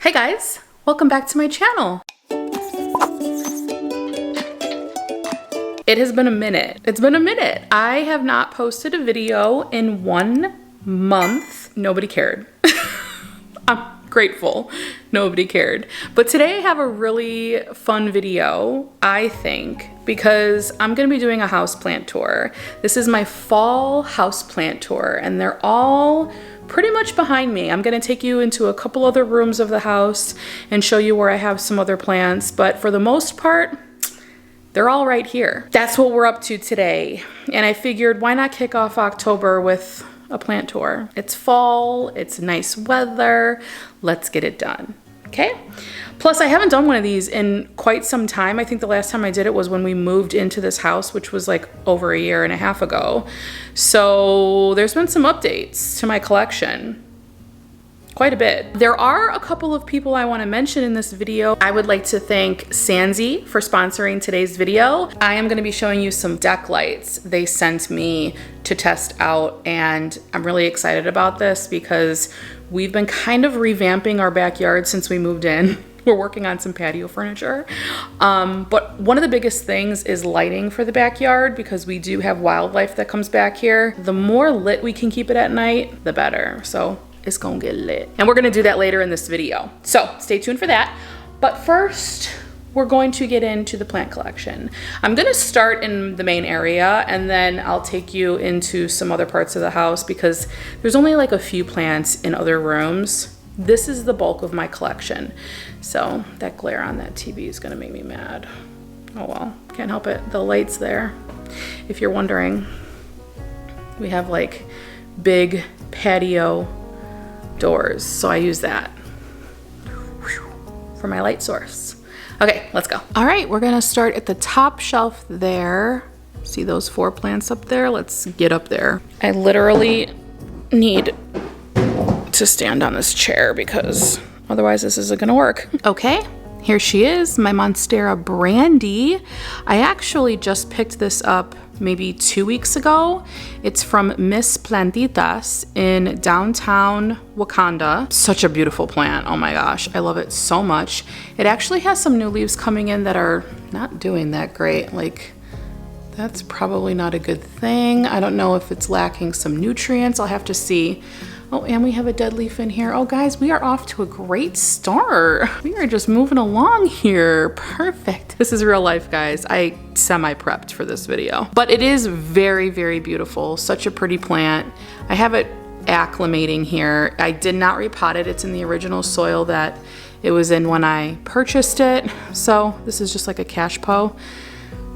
Hey guys, welcome back to my channel. It has been a minute. It's been a minute. I have not posted a video in 1 month. Nobody cared. I'm grateful. Nobody cared. But today I have a really fun video, I think, because I'm gonna be doing a houseplant tour. This is my fall houseplant tour, and they're all pretty much behind me. I'm gonna take you into a couple other rooms of the house and show you where I have some other plants, but for the most part, they're all right here. That's what we're up to today. And I figured, why not kick off October with a plant tour? It's fall, it's nice weather, let's get it done, okay? Plus, I haven't done one of these in quite some time. I think the last time I did it was when we moved into this house, which was like over 1.5 years ago. So there's been some updates to my collection. Quite a bit. There are a couple of people I want to mention in this video. I would like to thank Sansi for sponsoring today's video. I am going to be showing you some deck lights they sent me to test out, and I'm really excited about this because we've been kind of revamping our backyard since we moved in. We're working on some patio furniture. But one of the biggest things is lighting for the backyard because we do have wildlife that comes back here. The more lit we can keep it at night, the better. So it's gonna get lit. And we're gonna do that later in this video. So stay tuned for that. But first, we're going to get into the plant collection. I'm gonna start in the main area and then I'll take you into some other parts of the house because there's only like a few plants in other rooms. This is the bulk of my collection. So that glare on that TV is gonna make me mad. Oh well, can't help it. The light's there. If you're wondering, we have like big patio doors, so I use that for my light source. Okay, let's go. All right, we're gonna start at the top shelf there. See those 4 plants up there? Let's get up there. I literally need to stand on this chair because otherwise this isn't gonna work. Okay, here she is, my Monstera Brandy. I actually just picked this up maybe 2 weeks ago. It's from Miss Plantitas in downtown Wakanda. Such a beautiful plant, oh my gosh, I love it so much. It actually has some new leaves coming in that are not doing that great. Like, that's probably not a good thing. I don't know if it's lacking some nutrients, I'll have to see. Oh, and we have a dead leaf in here. Oh guys, we are off to a great start. We are just moving along here. Perfect. This is real life, guys. I semi-prepped for this video. But it is very, very beautiful. Such a pretty plant. I have it acclimating here. I did not repot it. It's in the original soil that it was in when I purchased it. So this is just like a cash po.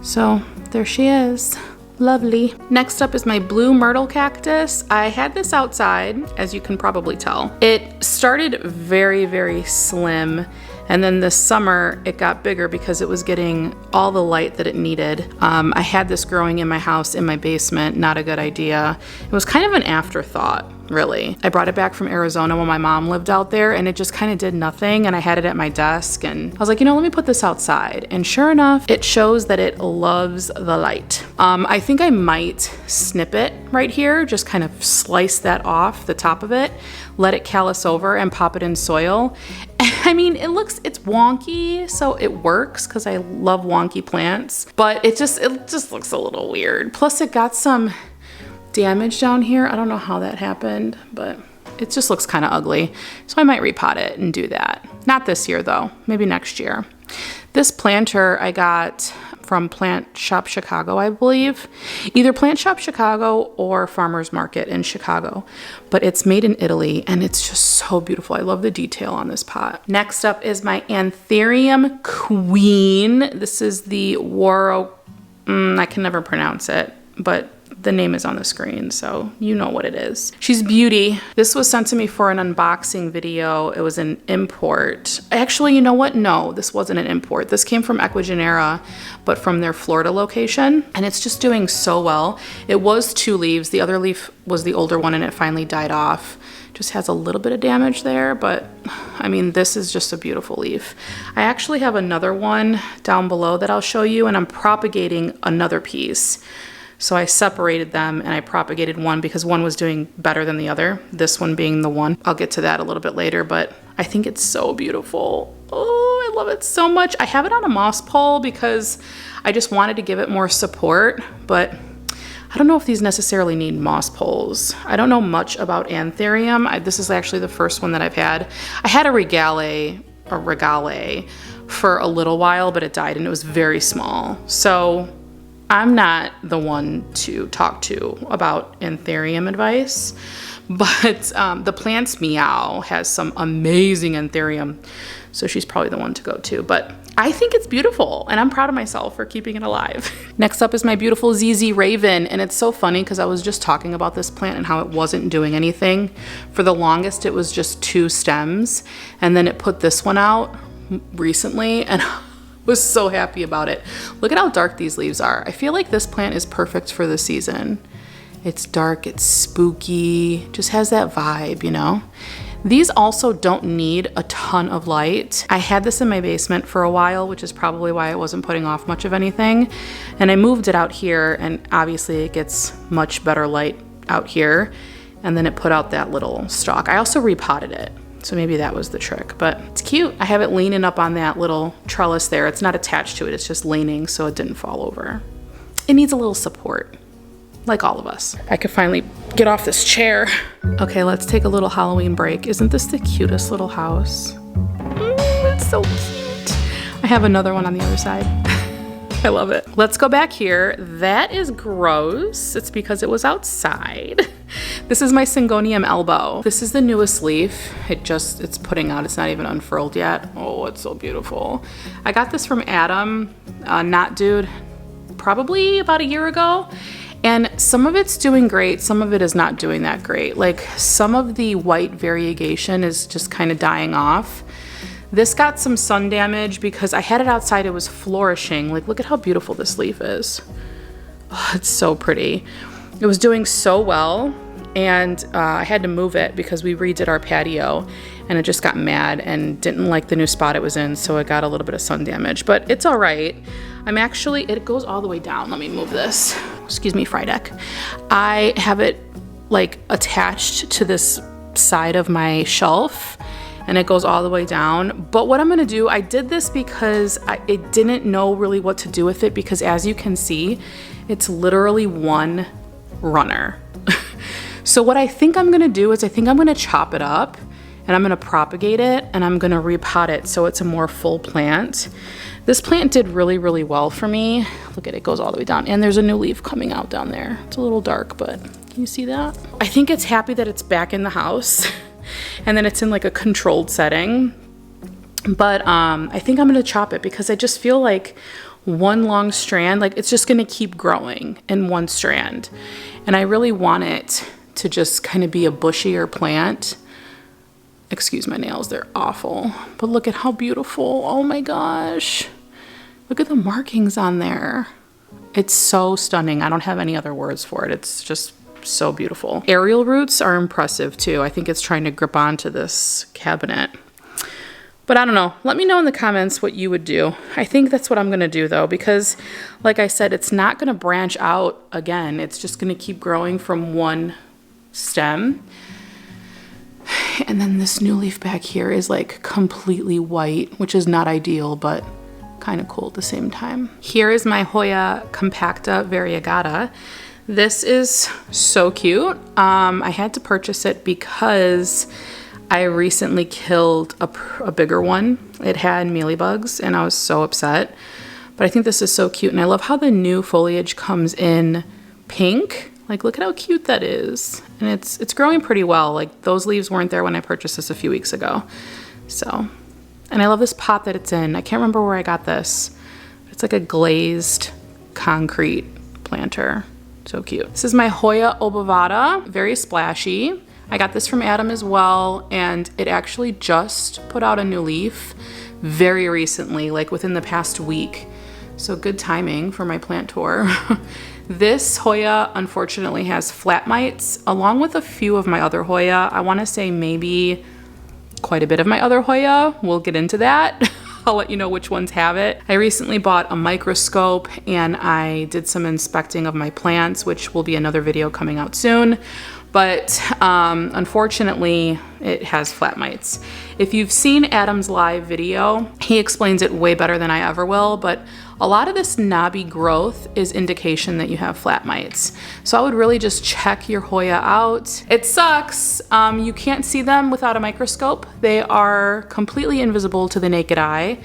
So there she is. Lovely. Next up is my blue myrtle cactus. I had this outside, as you can probably tell. It started very, very slim, and then this summer it got bigger because it was getting all the light that it needed. I had this growing in my house, in my basement, not a good idea. It was kind of an afterthought, really. I brought it back from Arizona when my mom lived out there, and it just kind of did nothing, and I had it at my desk, and I was like, you know, let me put this outside. And sure enough, it shows that it loves the light. I think I might snip it right here, just kind of slice that off the top of it, let it callus over and pop it in soil. I mean, it's wonky, so it works because I love wonky plants, but it just looks a little weird. Plus it got some damage down here. I don't know how that happened, but it just looks kind of ugly. So I might repot it and do that. Not this year though, maybe next year. This planter I got from Plant Shop Chicago, I believe. Either Plant Shop Chicago or Farmer's Market in Chicago. But it's made in Italy and it's just so beautiful. I love the detail on this pot. Next up is my Anthurium Queen. This is the I can never pronounce it, but the name is on the screen, so you know what it is. She's beauty. This was sent to me for an unboxing video. It was an import. Actually, you know what? No, this wasn't an import. This came from Equigenera, but from their Florida location, and it's just doing so well. It was 2 leaves. The other leaf was the older one, and it finally died off. Just has a little bit of damage there, but I mean, this is just a beautiful leaf. I actually have another one down below that I'll show you, and I'm propagating another piece. So I separated them and I propagated one because one was doing better than the other. This one being the one. I'll get to that a little bit later, but I think it's so beautiful. Oh, I love it so much. I have it on a moss pole because I just wanted to give it more support, but I don't know if these necessarily need moss poles. I don't know much about anthurium. This is actually the first one that I've had. I had a regale for a little while, but it died and it was very small. So I'm not the one to talk to about anthurium advice, but the Plants Meow has some amazing anthurium, so she's probably the one to go to. But I think it's beautiful, and I'm proud of myself for keeping it alive. Next up is my beautiful ZZ Raven, and it's so funny because I was just talking about this plant and how it wasn't doing anything. For the longest, it was just 2 stems, and then it put this one out recently, and I was so happy about it. Look at how dark these leaves are. I feel like this plant is perfect for the season. It's dark, it's spooky, just has that vibe, you know? These also don't need a ton of light. I had this in my basement for a while, which is probably why it wasn't putting off much of anything. And I moved it out here, and obviously it gets much better light out here. And then it put out that little stalk. I also repotted it, so maybe that was the trick, but it's cute. I have it leaning up on that little trellis there. It's not attached to it, it's just leaning so it didn't fall over. It needs a little support, like all of us. I could finally get off this chair. Okay, let's take a little Halloween break. Isn't this the cutest little house? It's so cute. I have another one on the other side. I love it. Let's go back here. That is gross. It's because it was outside. This is my Syngonium elbow. This is the newest leaf. It's putting out. It's not even unfurled yet. Oh, it's so beautiful. I got this from Adam, Not Dude, probably about a year ago. And some of it's doing great, some of it is not doing that great. Like some of the white variegation is just kind of dying off. This got some sun damage because I had it outside, it was flourishing. Like look at how beautiful this leaf is. Oh, it's so pretty. It was doing so well, and I had to move it because we redid our patio and it just got mad and didn't like the new spot it was in, so it got a little bit of sun damage, but it's all right. It goes all the way down. Let me move this. Excuse me, Frydek. I have it like attached to this side of my shelf and it goes all the way down. But what I'm gonna do, I did this because I didn't know really what to do with it, because as you can see, it's literally one runner. So what I think I'm gonna do is I think I'm gonna chop it up and I'm gonna propagate it and I'm gonna repot it so it's a more full plant. This plant did really, really well for me. Look at it, goes all the way down. And there's a new leaf coming out down there. It's a little dark, but can you see that? I think it's happy that it's back in the house and then it's in like a controlled setting. But I think I'm gonna chop it because I just feel like one long strand, like it's just gonna keep growing in one strand. And I really want it to just kind of be a bushier plant. Excuse my nails, they're awful. But look at how beautiful, oh my gosh. Look at the markings on there. It's so stunning. I don't have any other words for it. It's just so beautiful. Aerial roots are impressive too. I think it's trying to grip onto this cabinet. But I don't know, let me know in the comments what you would do. I think that's what I'm gonna do though, because like I said, it's not gonna branch out again. It's just gonna keep growing from one stem. And then this new leaf back here is like completely white, which is not ideal, but kind of cool at the same time. Here is my Hoya compacta variegata. This is so cute. I had to purchase it because I recently killed a bigger one. It had mealybugs and I was so upset. But I think this is so cute, and I love how the new foliage comes in pink. Like, look at how cute that is. And it's growing pretty well. Like, those leaves weren't there when I purchased this a few weeks ago. So, and I love this pot that it's in. I can't remember where I got this. It's like a glazed concrete planter. So cute. This is my Hoya obovata, very splashy. I got this from Adam as well, and it actually just put out a new leaf very recently, like within the past week. So good timing for my plant tour. This Hoya unfortunately has flat mites, along with a few of my other Hoya. I want to say maybe quite a bit of my other Hoya. We'll get into that. I'll let you know which ones have it. I recently bought a microscope and I did some inspecting of my plants, which will be another video coming out soon. But unfortunately, it has flat mites. If you've seen Adam's live video, he explains it way better than I ever will, but a lot of this knobby growth is indication that you have flat mites. So I would really just check your Hoya out. It sucks. You can't see them without a microscope. They are completely invisible to the naked eye,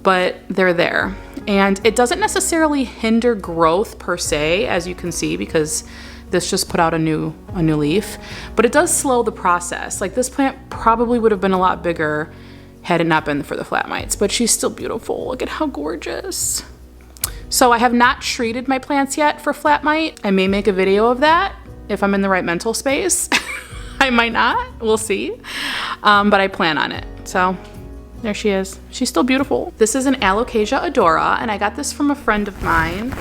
but they're there. And it doesn't necessarily hinder growth per se, as you can see, because this just put out a new leaf, but it does slow the process. Like this plant probably would have been a lot bigger had it not been for the flat mites, but she's still beautiful. Look at how gorgeous. So I have not treated my plants yet for flat mite. I may make a video of that if I'm in the right mental space. I might not, we'll see. But I plan on it. So there she is. She's still beautiful. This is an Alocasia odora, and I got this from a friend of mine.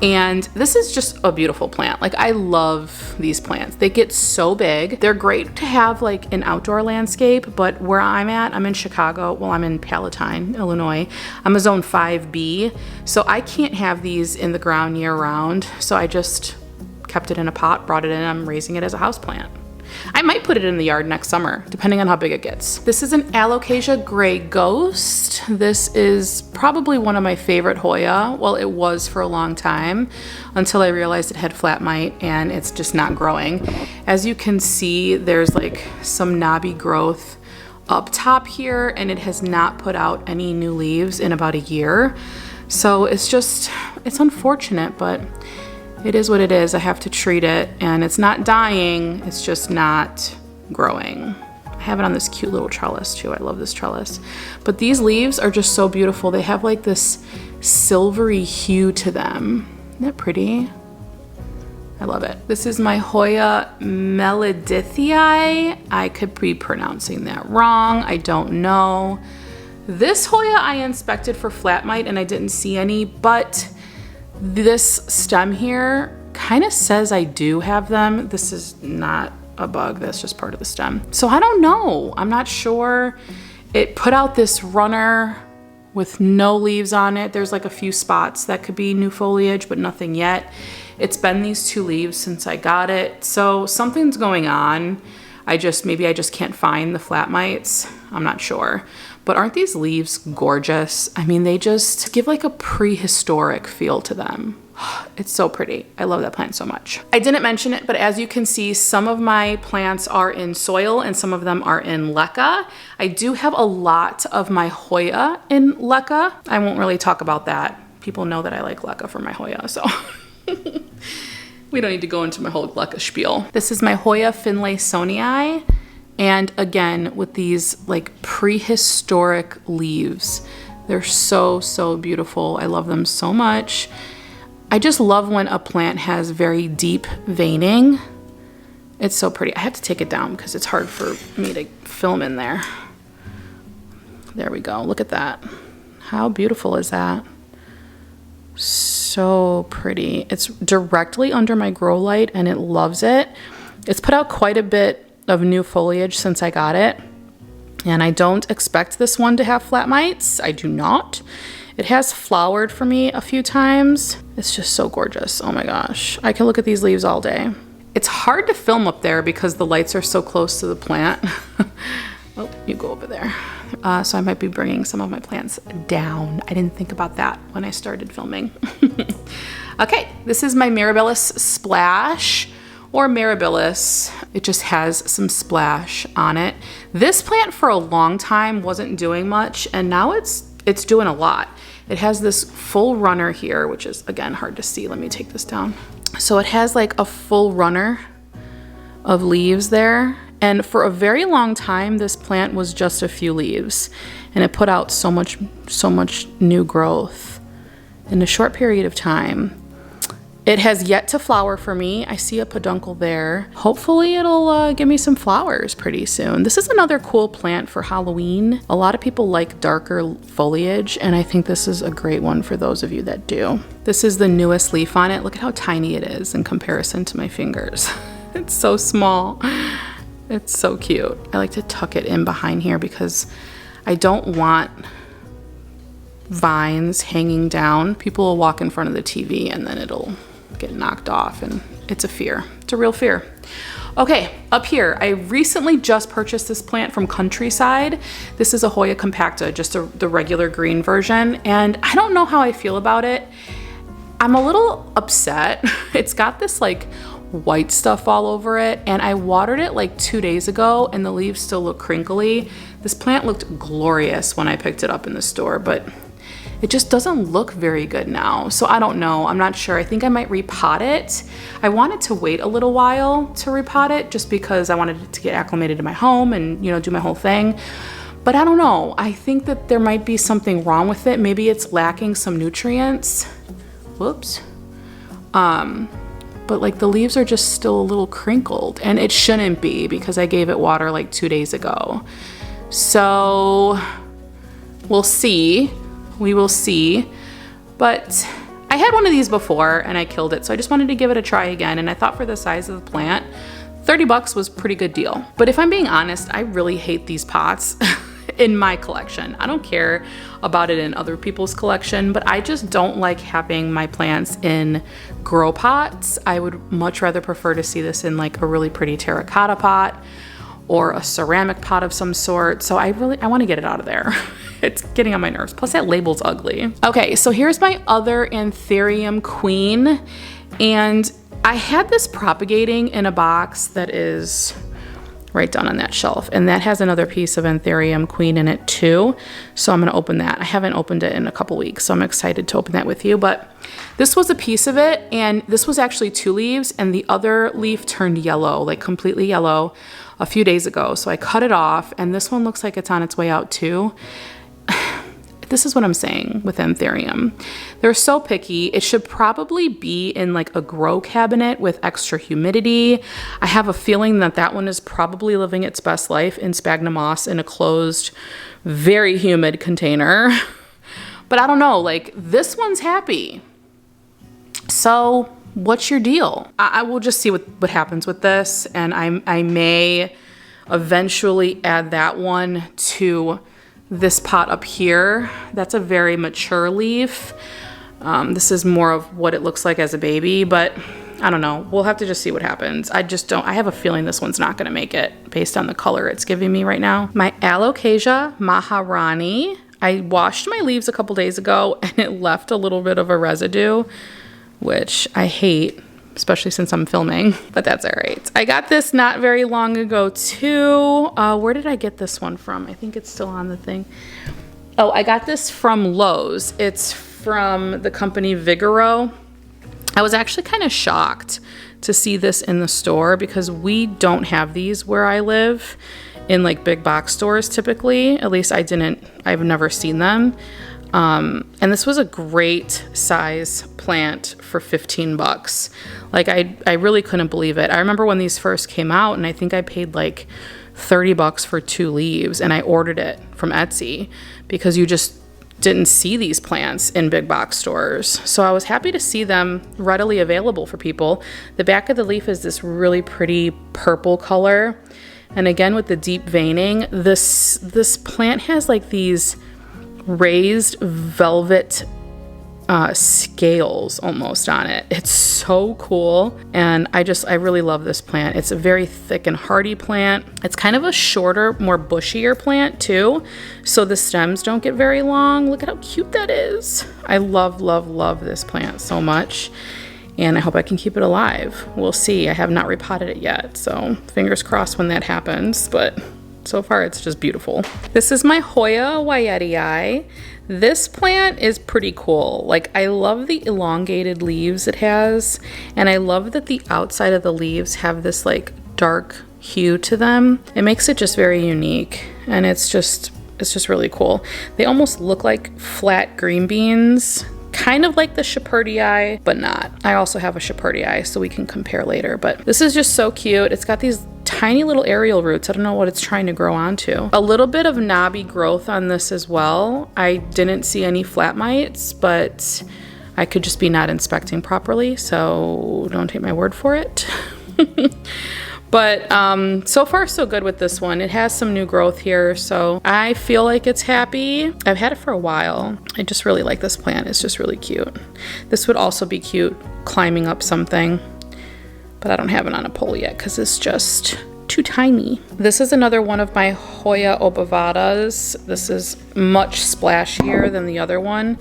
And this is just a beautiful plant. Like, I love these plants. They get so big. They're great to have like an outdoor landscape, but where I'm at, I'm in Chicago. Well, I'm in Palatine, Illinois. I'm a zone 5B, so I can't have these in the ground year round. So I just kept it in a pot, brought it in, I'm raising it as a house plant. I might put it in the yard next summer, depending on how big it gets. This is an Alocasia Gray Ghost. This is probably one of my favorite Hoya. Well, it was for a long time until I realized it had flat mite and it's just not growing. As you can see, there's like some knobby growth up top here, and it has not put out any new leaves in about a year. So it's unfortunate, but it is what it is. I have to treat it, and it's not dying, it's just not growing. I have it on this cute little trellis too. I love this trellis. But these leaves are just so beautiful. They have like this silvery hue to them. Isn't that pretty? I love it. This is my Hoya melodithii. I could be pronouncing that wrong. I don't know. This Hoya I inspected for flat mite and I didn't see any, but this stem here kind of says I do have them. This is not a bug, that's just part of the stem. So I don't know, I'm not sure. It put out this runner with no leaves on it. There's like a few spots that could be new foliage, but nothing yet. It's been these 2 leaves since I got it. So something's going on. Maybe I just can't find the flat mites. I'm not sure. But aren't these leaves gorgeous? I mean, they just give like a prehistoric feel to them. It's so pretty. I love that plant so much. I didn't mention it, but as you can see, some of my plants are in soil and some of them are in leca. I do have a lot of my Hoya in leca. I won't really talk about that. People know that I like leca for my Hoya, so we don't need to go into my whole leca spiel. This is my Hoya finlaysonii. And again, with these like prehistoric leaves, they're so, so beautiful. I love them so much. I just love when a plant has very deep veining. It's so pretty. I have to take it down because it's hard for me to film in there. There we go. Look at that. How beautiful is that? So pretty. It's directly under my grow light and it loves it. It's put out quite a bit of new foliage since I got it, and I don't expect this one to have flat mites. I do not. It has flowered for me a few times. It's just so gorgeous. Oh my gosh, I can look at these leaves all day. It's hard to film up there because the lights are so close to the plant. Oh, you go over there. So I might be bringing some of my plants down. I didn't think about that when I started filming. Okay, this is my Mirabilis Splash, or Mirabilis. It just has some splash on it. This plant for a long time wasn't doing much, and now it's doing a lot. It has this full runner here, which is again hard to see. Let me take this down. So it has like a full runner of leaves there, and for a very long time this plant was just a few leaves, and it put out so much new growth in a short period of time. It has yet to flower for me. I see a peduncle there. Hopefully it'll give me some flowers pretty soon. This is another cool plant for Halloween. A lot of people like darker foliage, and I think this is a great one for those of you that do. This is the newest leaf on it. Look at how tiny it is in comparison to my fingers. It's so small. It's so cute. I like to tuck it in behind here because I don't want vines hanging down. People will walk in front of the TV and then it'll get knocked off, and it's a fear. It's a real fear. Okay, up here, I recently just purchased this plant from Countryside. This is a Hoya compacta, just the regular green version, and I don't know how I feel about it. I'm a little upset. It's got this like white stuff all over it, and I watered it like 2 days ago and the leaves still look crinkly. This plant looked glorious when I picked it up in the store, but it just doesn't look very good now. So I don't know, I'm not sure. I think I might repot it. I wanted to wait a little while to repot it just because I wanted it to get acclimated to my home and, you know, do my whole thing. But I don't know, I think that there might be something wrong with it. Maybe it's lacking some nutrients. Whoops. But like the leaves are just still a little crinkled, and it shouldn't be because I gave it water like 2 days ago. So we'll see. We will see. But I had one of these before and I killed it, so I just wanted to give it a try again, and I thought for the size of the plant, 30 bucks was a pretty good deal. But if I'm being honest, I really hate these pots in my collection. I don't care about it in other people's collection, but I just don't like having my plants in grow pots. I would much rather prefer to see this in like a really pretty terracotta pot or a ceramic pot of some sort. So I want to get it out of there. It's getting on my nerves. Plus that label's ugly. Okay, so here's my other Anthurium queen. And I had this propagating in a box that is right down on that shelf. And that has another piece of Anthurium queen in it too. So I'm gonna open that. I haven't opened it in a couple weeks, so I'm excited to open that with you. But this was a piece of it, and this was actually 2 leaves, and the other leaf turned yellow, like completely yellow, a few days ago. So I cut it off, and this one looks like it's on its way out too. This is what I'm saying with Anthurium. They're so picky. It should probably be in like a grow cabinet with extra humidity. I have a feeling that that one is probably living its best life in sphagnum moss in a closed, very humid container. But I don't know, like this one's happy. So what's your deal? I will just see what happens with this, and I may eventually add that one to this pot up here. That's a very mature leaf. This is more of what it looks like as a baby, but I don't know. We'll have to just see what happens. I have a feeling this one's not gonna make it based on the color it's giving me right now. My Alocasia Maharani. I washed my leaves a couple days ago and it left a little bit of a residue, which I hate, especially since I'm filming, but that's all right. I got this not very long ago too. Where did I get this one from? I think it's still on the thing. Oh, I got this from Lowe's. It's from the company Vigoro. I was actually kind of shocked to see this in the store because we don't have these where I live in like big box stores typically. At least I've never seen them. And this was a great size plant for 15 bucks. Like I really couldn't believe it. I remember when these first came out, and I think I paid like 30 bucks for 2 leaves, and I ordered it from Etsy because you just didn't see these plants in big box stores. So I was happy to see them readily available for people. The back of the leaf is this really pretty purple color. And again, with the deep veining, this plant has like these raised velvet scales almost on it. It's so cool, and I really love this plant. It's a very thick and hardy plant. It's kind of a shorter, more bushier plant too, so the stems don't get very long. Look at how cute that is. I love this plant so much, and I hope I can keep it alive. We'll see. I have not repotted it yet, so fingers crossed when that happens, but so far it's just beautiful. This is my Hoya Wyetii. This plant is pretty cool. Like, I love the elongated leaves it has, and I love that the outside of the leaves have this like dark hue to them. It makes it just very unique, and it's just really cool. They almost look like flat green beans, kind of like the Shepherdii, but not. I also have a Shepherdii, so we can compare later, but this is just so cute. It's got these tiny little aerial roots. I don't know what it's trying to grow onto. A little bit of knobby growth on this as well. I didn't see any flat mites, but I could just be not inspecting properly, so don't take my word for it. But so far so good with this one. It has some new growth here, so I feel like it's happy. I've had it for a while. I just really like this plant. It's just really cute. This would also be cute climbing up something, but I don't have it on a pole yet because it's just too tiny. This is another one of my Hoya obavadas. This is much splashier than the other one.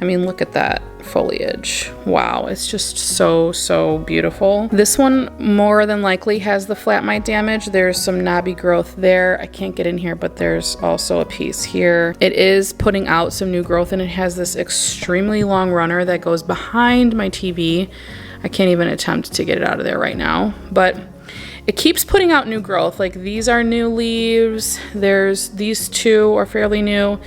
I mean, look at that foliage. Wow, it's just so beautiful. This one more than likely has the flat mite damage. There's some knobby growth there. I can't get in here, but there's also a piece here. It is putting out some new growth, and it has this extremely long runner that goes behind my TV. I can't even attempt to get it out of there right now, but it keeps putting out new growth. Like, these are new leaves. There's these two are fairly new,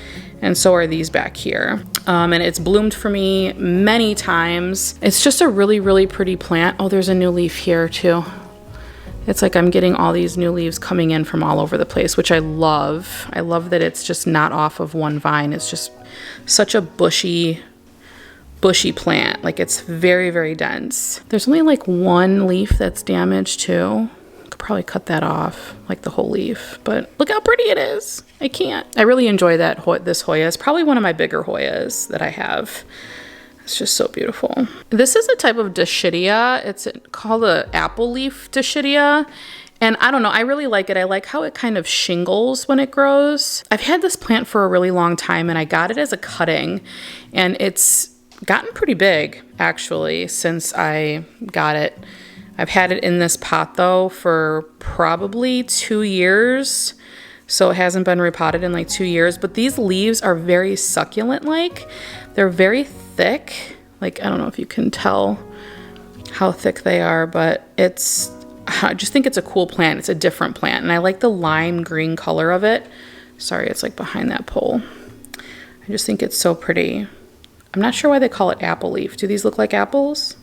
and so are these back here. And it's bloomed for me many times. It's just a really pretty plant. Oh, there's a new leaf here too. It's like I'm getting all these new leaves coming in from all over the place, which I love. I love that it's just not off of one vine. It's just such a bushy plant. Like, it's very dense. There's only like one leaf that's damaged too. Could probably cut that off, like the whole leaf, but look how pretty it is. I can't. I really enjoy that this Hoya. It's probably one of my bigger Hoyas that I have. It's just so beautiful. This is a type of Dischidia. It's called a apple leaf Dischidia. And I don't know, I really like it. I like how it kind of shingles when it grows. I've had this plant for a really long time, and I got it as a cutting, and it's gotten pretty big actually since I got it. I've had it in this pot though for probably 2 years. So it hasn't been repotted in like 2 years, but these leaves are very succulent like. They're very thick. Like, I don't know if you can tell how thick they are, but I just think it's a cool plant. It's a different plant, and I like the lime green color of it. Sorry, it's like behind that pole. I just think it's so pretty. I'm not sure why they call it apple leaf. Do these look like apples?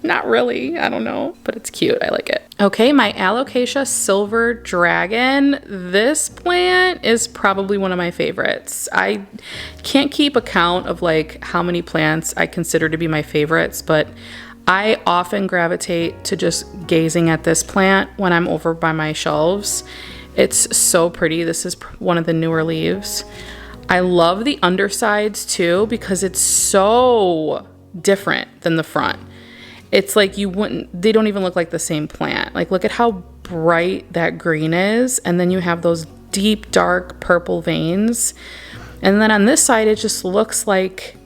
Not really, I don't know, but it's cute. I like it. Okay, my Alocasia Silver Dragon. This plant is probably one of my favorites. I can't keep account of like how many plants I consider to be my favorites, but I often gravitate to just gazing at this plant when I'm over by my shelves. It's so pretty. This is one of the newer leaves. I love the undersides too because it's so different than the front. It's like they don't even look like the same plant. Like, look at how bright that green is. And then you have those deep, dark purple veins. And then on this side, it just looks like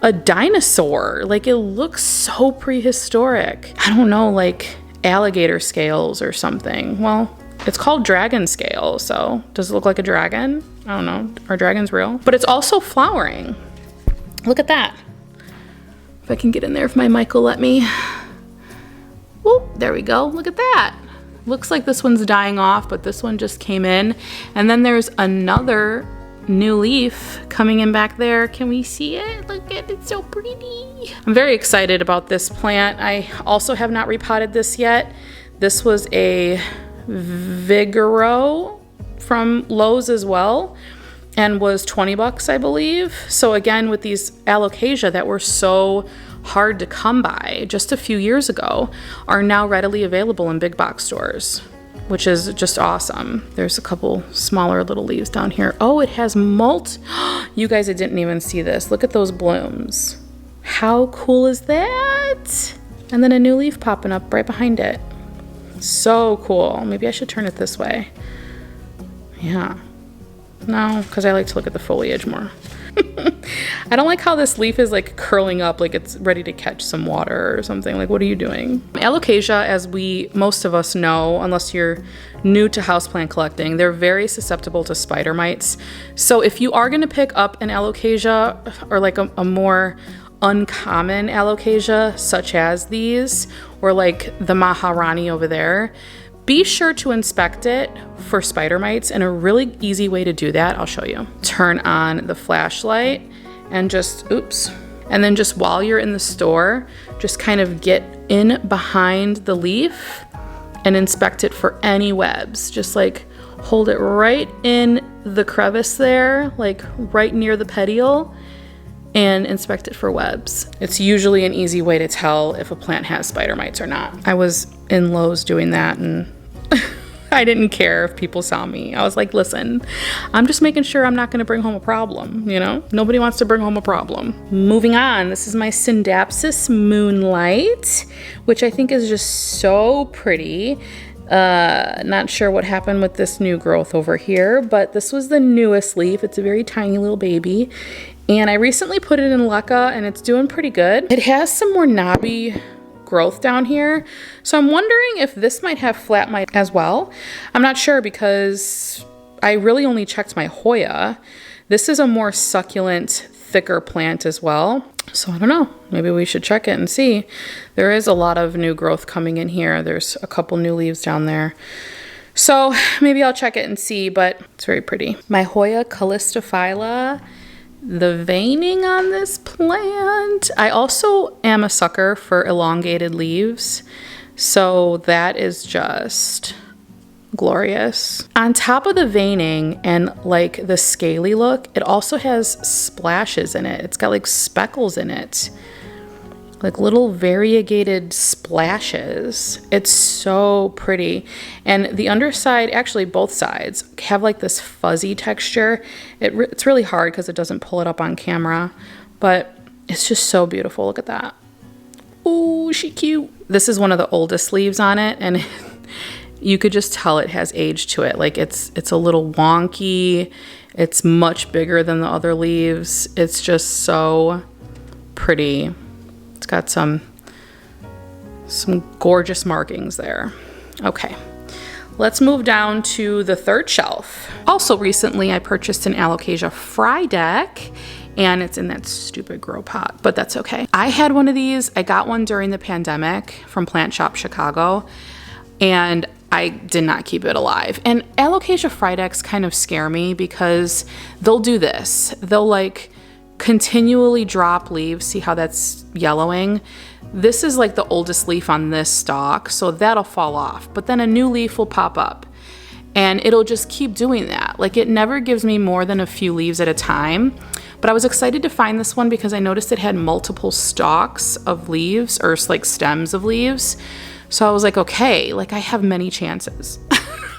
a dinosaur. Like, it looks so prehistoric. I don't know, like alligator scales or something. Well, it's called dragon scale. So does it look like a dragon? I don't know. Are dragons real? But it's also flowering. Look at that. If I can get in there, if my mic will let me. Whoop, there we go. Look at that. Looks like this one's dying off, but this one just came in. And then there's another new leaf coming in back there. Can we see it? Look at it, it's so pretty. I'm very excited about this plant. I also have not repotted this yet. This was a Vigoro from Lowe's as well, and was 20 bucks, I believe. So again, with these Alocasia that were so hard to come by just a few years ago, are now readily available in big box stores, which is just awesome. There's a couple smaller little leaves down here. Oh, it has you guys, I didn't even see this. Look at those blooms. How cool is that? And then a new leaf popping up right behind it. So cool. Maybe I should turn it this way. Yeah. No, because I like to look at the foliage more. I don't like how this leaf is like curling up like it's ready to catch some water or something. Like, what are you doing? Alocasia, as most of us know, unless you're new to houseplant collecting, they're very susceptible to spider mites. So if you are going to pick up an Alocasia or like a more uncommon Alocasia, such as these, or like the Maharani over there, be sure to inspect it for spider mites, and a really easy way to do that, I'll show you. Turn on the flashlight and just, and then just while you're in the store, just kind of get in behind the leaf and inspect it for any webs. Just like hold it right in the crevice there, like right near the petiole, and inspect it for webs. It's usually an easy way to tell if a plant has spider mites or not. I was in Lowe's doing that and I didn't care if people saw me. I was like, listen, I'm just making sure I'm not gonna bring home a problem, you know? Nobody wants to bring home a problem. Moving on, this is my Syndapsis Moonlight, which I think is just so pretty. Not sure what happened with this new growth over here, but this was the newest leaf. It's a very tiny little baby. And I recently put it in LECA and it's doing pretty good. It has some more knobby growth down here. So I'm wondering if this might have flat mite as well. I'm not sure because I really only checked my Hoya. This is a more succulent, thicker plant as well. So I don't know, maybe we should check it and see. There is a lot of new growth coming in here. There's a couple new leaves down there. So maybe I'll check it and see, but it's very pretty. My Hoya Callistophylla, the veining on this plant. I also am a sucker for elongated leaves. So that is just glorious. On top of the veining and like the scaly look, it also has splashes in it. It's got like speckles in it, like little variegated splashes. It's so pretty. And the underside, actually both sides, have like this fuzzy texture. It's really hard because it doesn't pull it up on camera, but it's just so beautiful. Look at that. Oh, she cute. This is one of the oldest leaves on it, and you could just tell it has age to it. Like it's a little wonky. It's much bigger than the other leaves. It's just so pretty. It's got some gorgeous markings there. Okay, let's move down to the third shelf. Also recently I purchased an Alocasia fry deck, and it's in that stupid grow pot, but that's okay. I had one of these. I got one during the pandemic from Plant Shop Chicago, and I did not keep it alive. And Alocasia fry decks kind of scare me because they'll do this. They'll like continually drop leaves. See how that's yellowing? This is like the oldest leaf on this stalk, so that'll fall off, but then a new leaf will pop up and it'll just keep doing that. Like it never gives me more than a few leaves at a time. But I was excited to find this one because I noticed it had multiple stalks of leaves, or like stems of leaves. So I was like, okay, like I have many chances.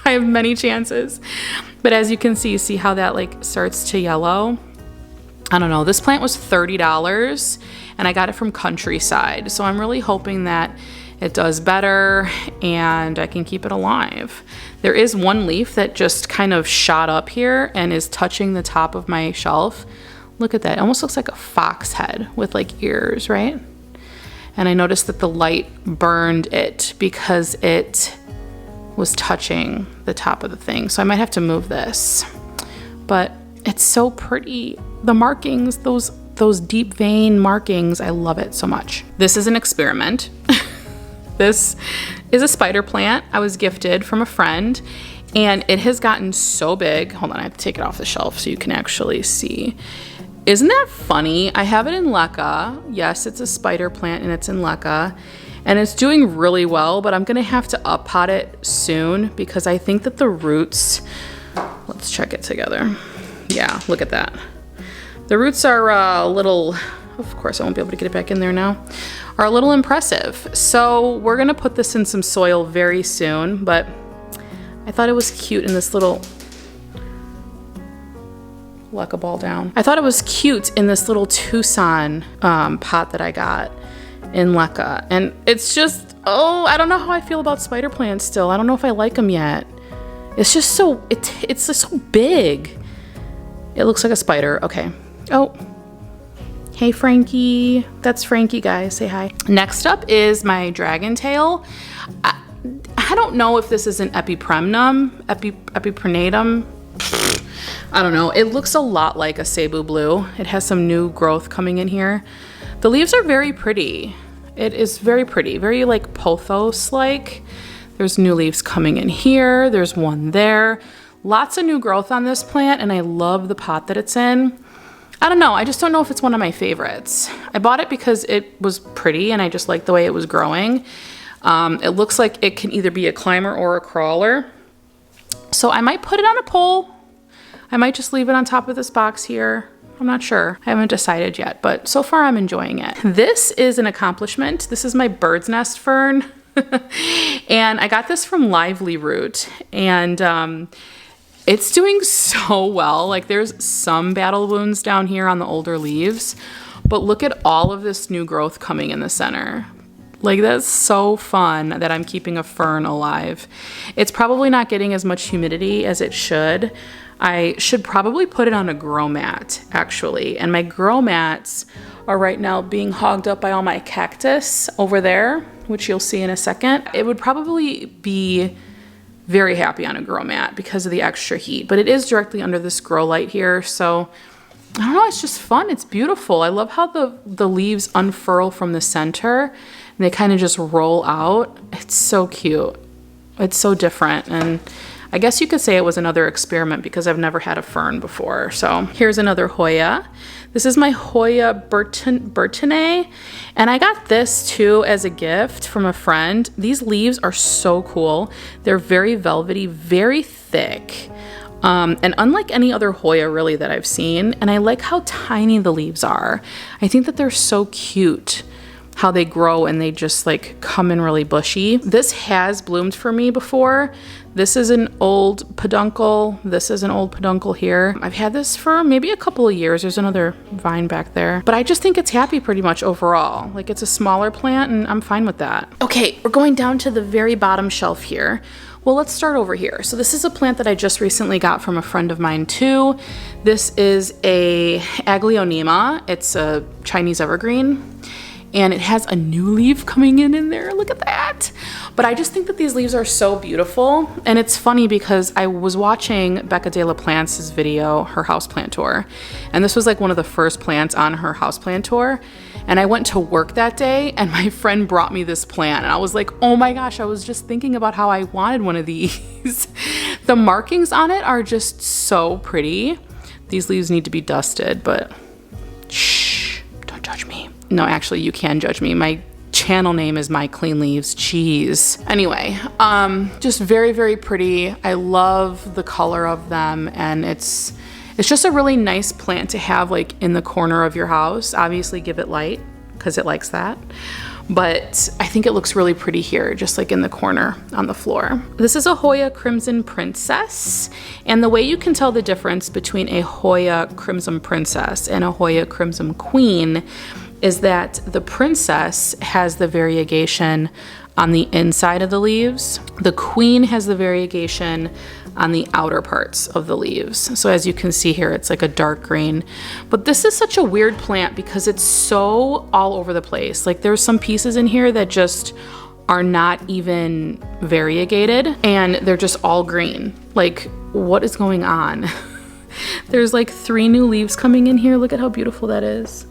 I have many chances. But as you can see how that like starts to yellow? I don't know. This plant was $30 and I got it from Countryside. So I'm really hoping that it does better and I can keep it alive. There is one leaf that just kind of shot up here and is touching the top of my shelf. Look at that. It almost looks like a fox head with like ears, right? And I noticed that the light burned it because it was touching the top of the thing. So I might have to move this. But it's so pretty. The markings, those deep vein markings, I love it so much. This is an experiment. This is a spider plant I was gifted from a friend, and it has gotten so big. Hold on, I have to take it off the shelf so you can actually see. Isn't that funny? I have it in LECA. Yes, it's a spider plant and it's in LECA. And it's doing really well, but I'm gonna have to up pot it soon because I think that the roots, let's check it together. Yeah, look at that. The roots are a little, of course I won't be able to get it back in there now, are a little impressive. So we're gonna put this in some soil very soon, but I thought it was cute in this little, LECA ball down. I thought it was cute in this little Tucson pot that I got in LECA. And it's just, oh, I don't know how I feel about spider plants still. I don't know if I like them yet. It's just so, it's just so big. It looks like a spider. Okay. Oh, hey Frankie. That's Frankie, guys. Say hi. Next up is my dragon tail. I don't know if this is an epipremnum, epiprenatum. I don't know. It looks a lot like a Cebu blue. It has some new growth coming in here. The leaves are very pretty. It is very pretty, very like pothos-like. There's new leaves coming in here. There's one there. Lots of new growth on this plant, and I love the pot that it's in. I don't know. I just don't know if it's one of my favorites. I bought it because it was pretty, and I just liked the way it was growing. It looks like it can either be a climber or a crawler. So I might put it on a pole. I might just leave it on top of this box here I'm not sure. I haven't decided yet, but so far I'm enjoying it. This is an accomplishment. This is my bird's nest fern. And I got this from Lively Root, and it's doing so well. Like, there's some battle wounds down here on the older leaves, but look at all of this new growth coming in the center. Like, that's so fun that I'm keeping a fern alive. It's probably not getting as much humidity as it should. I should probably put it on a grow mat, actually. And my grow mats are right now being hogged up by all my cactus over there, which you'll see in a second. It would probably be very happy on a grow mat because of the extra heat, but it is directly under this grow light here. So I don't know, it's just fun. It's beautiful. I love how the leaves unfurl from the center and they kind of just roll out. It's so cute. It's so different. And I guess you could say it was another experiment because I've never had a fern before. So here's another Hoya. This is my Hoya Burtonnae, and I got this too as a gift from a friend. These leaves are so cool. They're very velvety, very thick, and unlike any other Hoya really that I've seen. And I like how tiny the leaves are. I think that they're so cute how they grow and they just like come in really bushy. This has bloomed for me before. This is an old peduncle. This is an old peduncle here. I've had this for maybe a couple of years. There's another vine back there. But I just think it's happy pretty much overall. Like, it's a smaller plant and I'm fine with that. Okay, we're going down to the very bottom shelf here. Well, let's start over here. So this is a plant that I just recently got from a friend of mine too. This is a Aglaonema. It's a Chinese evergreen. And it has a new leaf coming in there. Look at that. But I just think that these leaves are so beautiful. And it's funny because I was watching Becca de la Plante's video, her houseplant tour. And this was like one of the first plants on her houseplant tour. And I went to work that day and my friend brought me this plant. And I was like, oh my gosh, I was just thinking about how I wanted one of these. The markings on it are just so pretty. These leaves need to be dusted, but shh, don't judge me. No, actually, you can judge me. My channel name is My Clean Leaves. Jeez. Anyway, just very, very pretty. I love the color of them, and it's just a really nice plant to have like in the corner of your house. Obviously, give it light because it likes that. But I think it looks really pretty here, just like in the corner on the floor. This is a Hoya Crimson Princess. And the way you can tell the difference between a Hoya Crimson Princess and a Hoya Crimson Queen is that the princess has the variegation on the inside of the leaves. The queen has the variegation on the outer parts of the leaves. So as you can see here, it's like a dark green. But this is such a weird plant because it's so all over the place. Like, there's some pieces in here that just are not even variegated and they're just all green. Like, what is going on? There's like 3 new leaves coming in here. Look at how beautiful that is.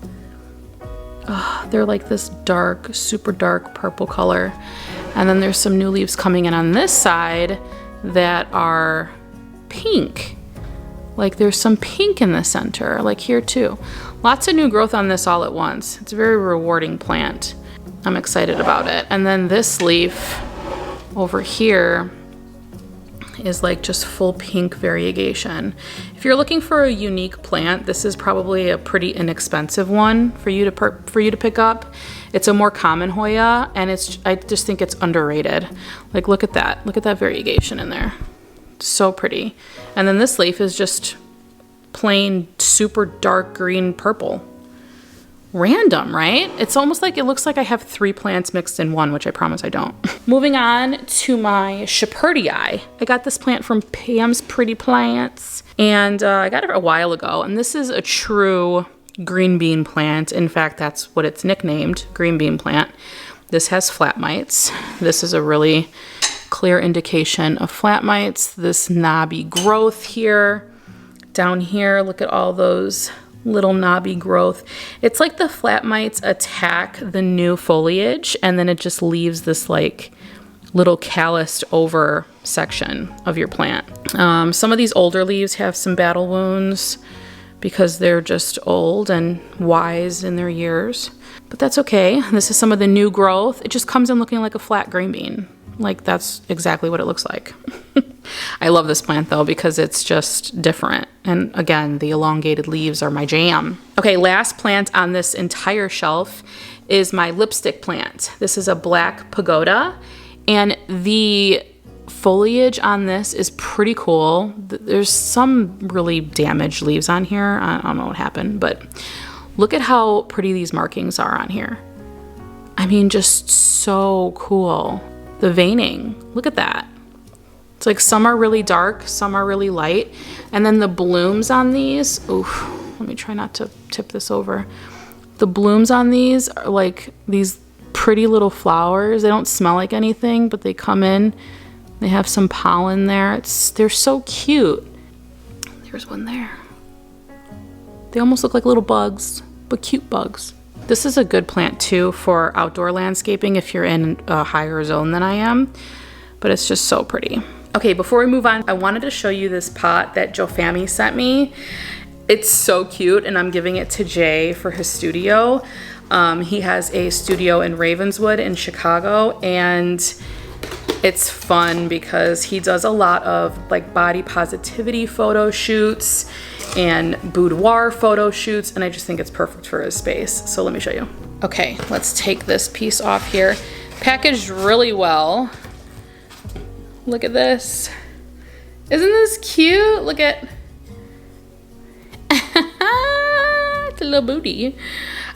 Oh, they're like this dark, super dark purple color. And then there's some new leaves coming in on this side that are pink. Like, there's some pink in the center, like here too. Lots of new growth on this all at once. It's a very rewarding plant. I'm excited about it. And then this leaf over here is like just full pink variegation. If you're looking for a unique plant, this is probably a pretty inexpensive one for you to pick up. It's a more common Hoya, and I just think it's underrated. Like, look at that. Look at that variegation in there. So pretty. And then this leaf is just plain super dark green purple. Random, right? It's almost like it looks like I have 3 plants mixed in one, which I promise I don't. Moving on to my Shepherdii. I got this plant from Pam's Pretty Plants, and I got it a while ago. And this is a true green bean plant. In fact, that's what it's nicknamed, green bean plant. This has flat mites. This is a really clear indication of flat mites. This knobby growth here. Down here, look at all those little knobby growth. It's like the flat mites attack the new foliage and then it just leaves this like little calloused over section of your plant. Some of these older leaves have some battle wounds because they're just old and wise in their years, but that's okay. This is some of the new growth. It just comes in looking like a flat green bean. Like that's exactly what it looks like. I love this plant though because it's just different. And again, the elongated leaves are my jam. Okay, last plant on this entire shelf is my lipstick plant. This is a black pagoda, and the foliage on this is pretty cool. There's some really damaged leaves on here. I don't know what happened, but look at how pretty these markings are on here. I mean, just so cool. The veining, look at that. It's like some are really dark, some are really light. And then the blooms on these, oof, let me try not to tip this over. The blooms on these are like these pretty little flowers. They don't smell like anything, but they come in. They have some pollen there. They're so cute. There's one there. They almost look like little bugs, but cute bugs. This is a good plant too for outdoor landscaping if you're in a higher zone than I am, but it's just so pretty. Okay, before we move on, I wanted to show you this pot that Jofamy sent me. It's so cute, and I'm giving it to Jay for his studio. He has a studio in Ravenswood in Chicago, and it's fun because he does a lot of like body positivity photo shoots and boudoir photo shoots, and I just think it's perfect for his space. So let me show you. Okay, let's take this piece off here. Packaged really well. Look at this. Isn't this cute? Look at it's a little booty.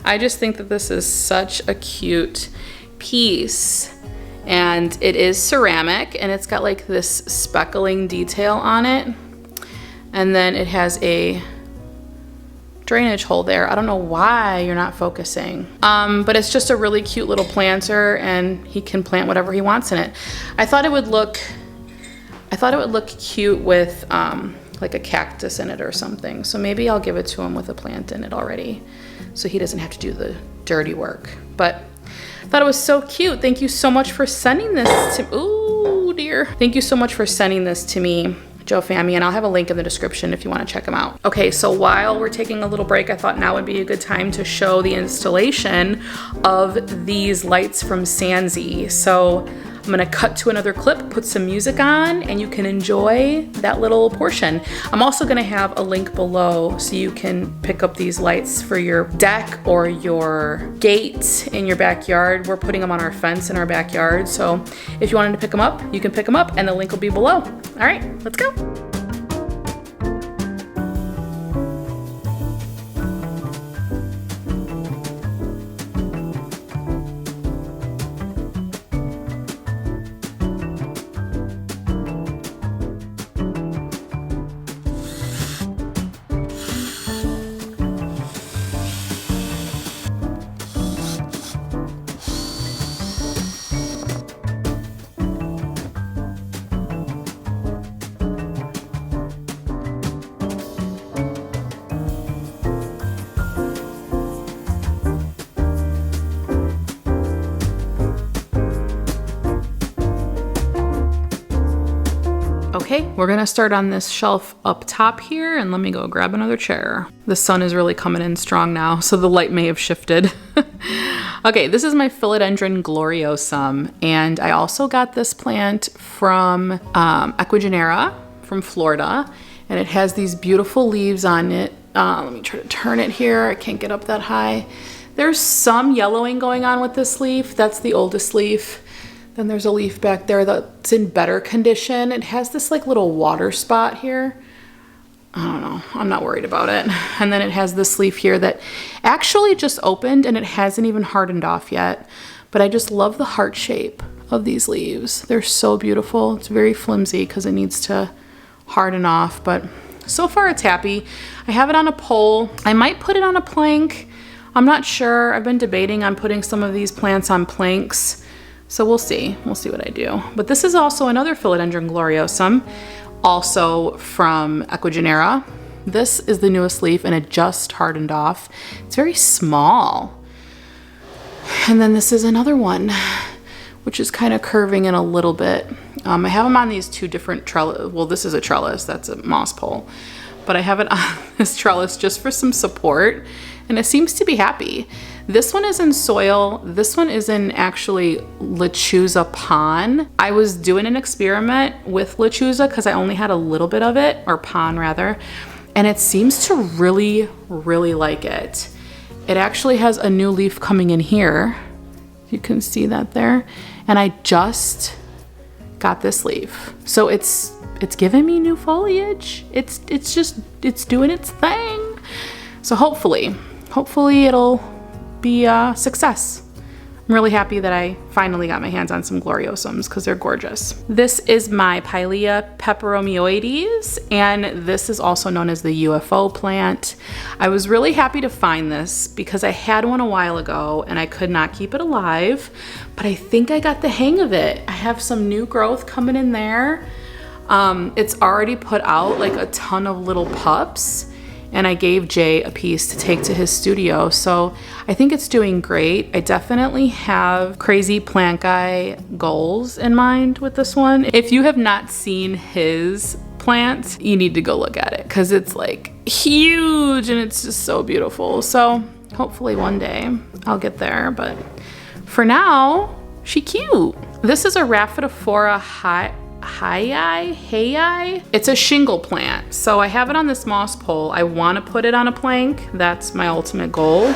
I just think that this is such a cute piece. And it is ceramic, and it's got like this speckling detail on it. And then it has a drainage hole there. I don't know why you're not focusing. But it's just a really cute little planter, and he can plant whatever he wants in it. I thought it would look cute with like a cactus in it or something. So maybe I'll give it to him with a plant in it already, so he doesn't have to do the dirty work. But I thought it was so cute. Thank you so much for sending this to, ooh dear. Thank you so much for sending this to me, Jofamy, and I'll have a link in the description if you want to check them out. Okay, so while we're taking a little break, I thought now would be a good time to show the installation of these lights from Sansi. So I'm gonna cut to another clip, put some music on, and you can enjoy that little portion. I'm also gonna have a link below so you can pick up these lights for your deck or your gate in your backyard. We're putting them on our fence in our backyard. So if you wanted to pick them up, you can pick them up, and the link will be below. All right, let's go. Okay, we're gonna start on this shelf up top here, and let me go grab another chair. The sun is really coming in strong now, so the light may have shifted. Okay, this is my Philodendron gloriosum, and I also got this plant from Ecuagenera from Florida, and it has these beautiful leaves on it. Let me try to turn it here. I can't get up that high. There's some yellowing going on with this leaf. That's the oldest leaf. Then there's a leaf back there that's in better condition. It has this like little water spot here. I don't know, I'm not worried about it. And then it has this leaf here that actually just opened, and it hasn't even hardened off yet. But I just love the heart shape of these leaves. They're so beautiful. It's very flimsy because it needs to harden off, but so far it's happy. I have it on a pole. I might put it on a plank. I'm not sure. I've been debating on putting some of these plants on planks. So we'll see what I do. But this is also another Philodendron gloriosum, also from Ecuagenera. This is the newest leaf, and it just hardened off. It's very small. And then this is another one, which is kind of curving in a little bit. I have them on these two different trellis. Well, this is a trellis, that's a moss pole. But I have it on this trellis just for some support, and it seems to be happy. This one is in soil. This one is in actually lechuza pon. I was doing an experiment with lechuza because I only had a little bit of it, or pon rather, and it seems to really, really like it. It actually has a new leaf coming in here. You can see that there. And I just got this leaf. So it's giving me new foliage. It's doing its thing. So hopefully it'll be a success. I'm really happy that I finally got my hands on some gloriosums because they're gorgeous. This is my Pilea peperomioides, and this is also known as the UFO plant. I was really happy to find this because I had one a while ago and I could not keep it alive, but I think I got the hang of it. I have some new growth coming in there. It's already put out like a ton of little pups, and I gave Jay a piece to take to his studio. So I think it's doing great. I definitely have crazy plant guy goals in mind with this one. If you have not seen his plant, you need to go look at it because it's like huge and it's just so beautiful. So hopefully one day I'll get there, but for now, she cute. This is a Rhaphidophora Hayi. It's a shingle plant. So I have it on this moss pole. I want to put it on a plank. That's my ultimate goal.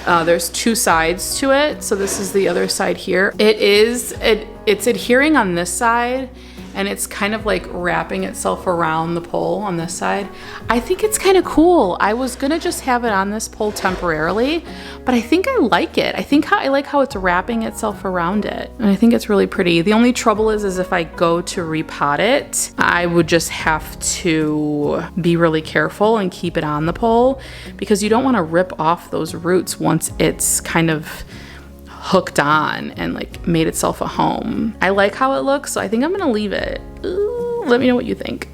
There's two sides to it. So this is the other side here. It's adhering on this side, and it's kind of like wrapping itself around the pole on this side. I think it's kind of cool. I was gonna just have it on this pole temporarily, but I think I like it. I like how it's wrapping itself around it, and I think it's really pretty. The only trouble is if I go to repot it, I would just have to be really careful and keep it on the pole because you don't want to rip off those roots once it's kind of hooked on and like made itself a home. I like how it looks, so I think I'm gonna leave it. Ooh, let me know what you think.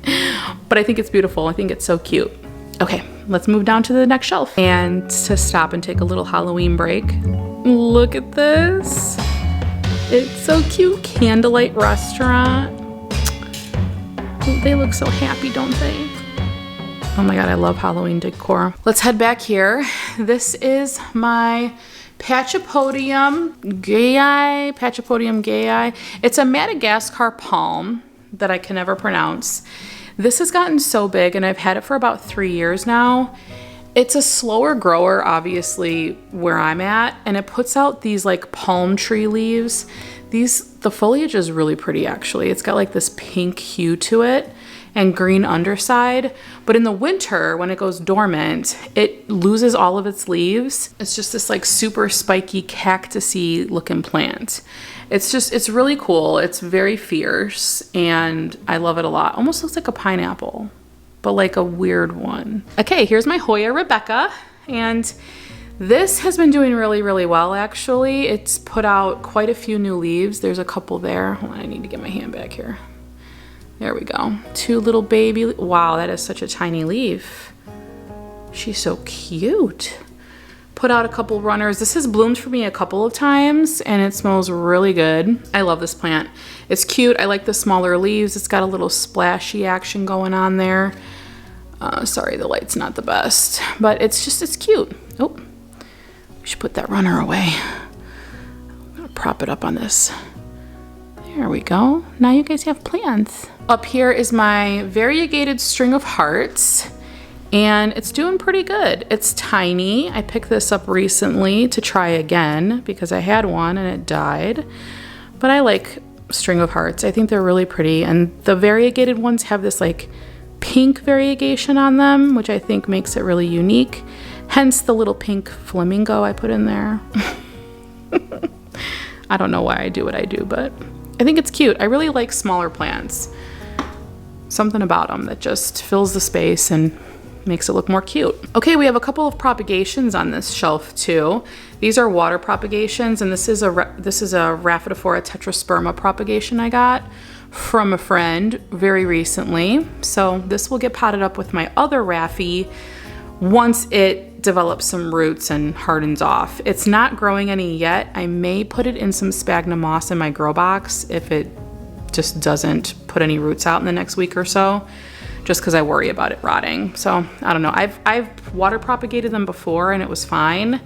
But I think it's beautiful. I think it's so cute. Okay, let's move down to the next shelf. And to stop and take a little Halloween break, look at this. It's so cute. Candlelight restaurant. Oh, they look so happy, don't they? Oh my God, I love Halloween decor. Let's head back here. This is my Pachapodium gayi. It's a Madagascar palm that I can never pronounce. This has gotten so big and I've had it for about 3 years now. It's a slower grower, obviously, where I'm at, and it puts out these like palm tree leaves. The foliage is really pretty actually. It's got like this pink hue to it and green underside, but in the winter when it goes dormant, it loses all of its leaves. It's just this like super spiky cactusy looking plant. It's really cool. It's very fierce and I love it a lot. Almost looks like a pineapple, but like a weird one. Okay, here's my Hoya Rebecca, and this has been doing really, really well actually. It's put out quite a few new leaves. There's a couple there. Hold on, I need to get my hand back here. There we go. Two little baby. Wow, that is such a tiny leaf. She's so cute. Put out a couple runners. This has bloomed for me a couple of times and it smells really good. I love this plant. It's cute. I like the smaller leaves. It's got a little splashy action going on there. Sorry, the light's not the best, but it's cute. Oh, we should put that runner away. I'm gonna prop it up on this. There we go. Now you guys have plants. Up here is my variegated string of hearts, and it's doing pretty good. It's tiny. I picked this up recently to try again because I had one and it died. But I like string of hearts. I think they're really pretty, and the variegated ones have this like pink variegation on them, which I think makes it really unique. Hence the little pink flamingo I put in there. I don't know why I do what I do, but I think it's cute. I really like smaller plants. Something about them that just fills the space and makes it look more cute. Okay, we have a couple of propagations on this shelf too. These are water propagations, and this is a Rhaphidophora tetrasperma propagation I got from a friend very recently. So this will get potted up with my other Raffi once it develops some roots and hardens off. It's not growing any yet. I may put it in some sphagnum moss in my grow box if it just doesn't put any roots out in the next week or so, just because I worry about it rotting. So I don't know. I've water propagated them before and it was fine,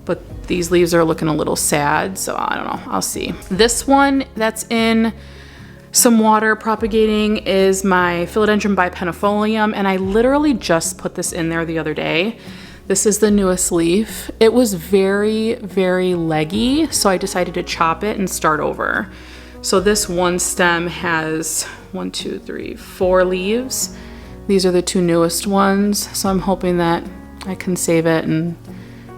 but these leaves are looking a little sad, so I don't know, I'll see. This one that's in some water propagating is my Philodendron bipenifolium, and I literally just put this in there the other day. This is the newest leaf. It was very, very leggy, so I decided to chop it and start over. So this one stem has 1, 2, 3, 4 leaves. These are the 2 newest ones, so I'm hoping that I can save it and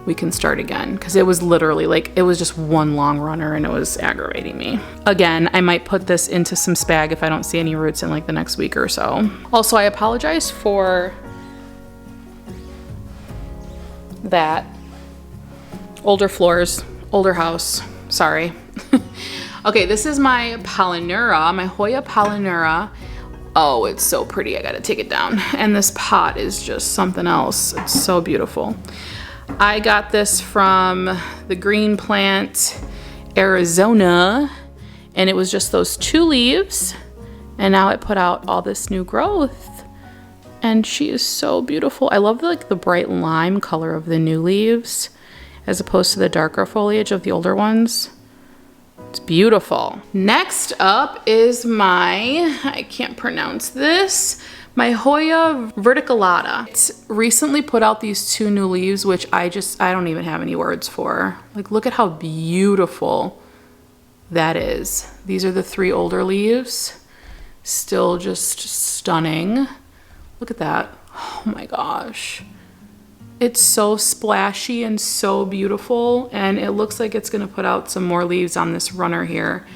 we can start again, because it was literally like, it was just one long runner and it was aggravating me. Again, I might put this into some spag if I don't see any roots in like the next week or so. Also, I apologize for that. Older floors, older house, sorry. Okay, this is my Polynura, my Hoya Polynura. Oh, it's so pretty, I gotta take it down. And this pot is just something else. It's so beautiful. I got this from the Green Plant, Arizona, and it was just those 2 leaves, and now it put out all this new growth, and she is so beautiful. I love the bright lime color of the new leaves as opposed to the darker foliage of the older ones. It's beautiful. Next up is my, I can't pronounce this, my Hoya verticillata. It's recently put out these 2 new leaves, which I don't even have any words for. Like, look at how beautiful that is. These are the 3 older leaves. Still just stunning. Look at that. Oh my gosh. It's so splashy and so beautiful, and it looks like it's gonna put out some more leaves on this runner here.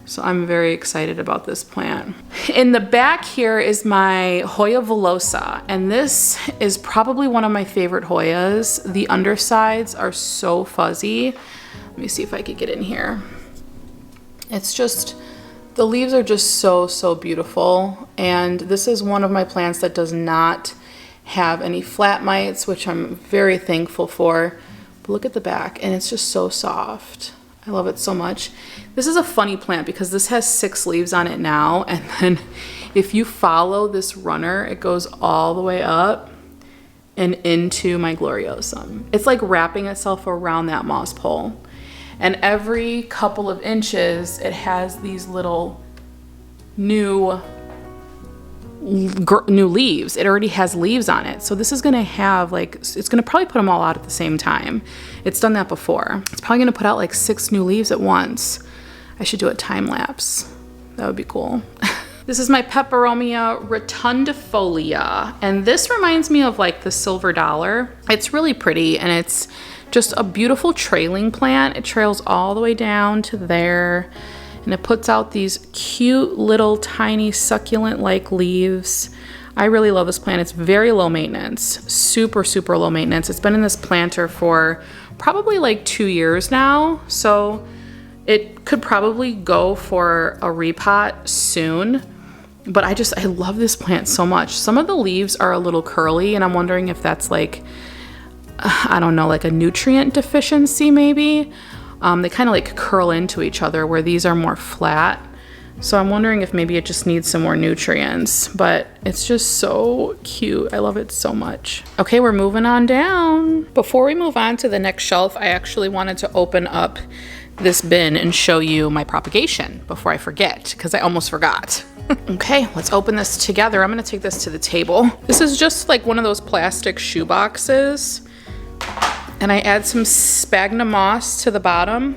So I'm very excited about this plant. In the back here is my Hoya villosa, and this is probably one of my favorite Hoyas. The undersides are so fuzzy. Let me see if I could get in here. It's just, the leaves are just so, so beautiful. And this is one of my plants that does not have any flat mites, which I'm very thankful for. But look at the back, and it's just so soft. I love it so much. This is a funny plant because this has 6 leaves on it now, and then if you follow this runner, it goes all the way up and into my gloriosum. It's like wrapping itself around that moss pole. And every couple of inches, it has these little new leaves. It already has leaves on it. So this is gonna have like, it's gonna probably put them all out at the same time. It's done that before. It's probably gonna put out like 6 new leaves at once. I should do a time lapse. That would be cool. This is my Peperomia rotundifolia, and this reminds me of like the silver dollar. It's really pretty, and it's just a beautiful trailing plant. It trails all the way down to there, and it puts out these cute little tiny succulent-like leaves. I really love this plant. It's very low maintenance, super, super low maintenance. It's been in this planter for probably like 2 years now, so it could probably go for a repot soon. But I love this plant so much. Some of the leaves are a little curly, and I'm wondering if that's like, I don't know, like a nutrient deficiency maybe. They kind of like curl into each other, where these are more flat. So I'm wondering if maybe it just needs some more nutrients, but it's just so cute. I love it so much. Okay, we're moving on down. Before we move on to the next shelf, I actually wanted to open up this bin and show you my propagation before I forget, because I almost forgot. Okay, let's open this together. I'm gonna take this to the table. This is just like one of those plastic shoe boxes, and I add some sphagnum moss to the bottom,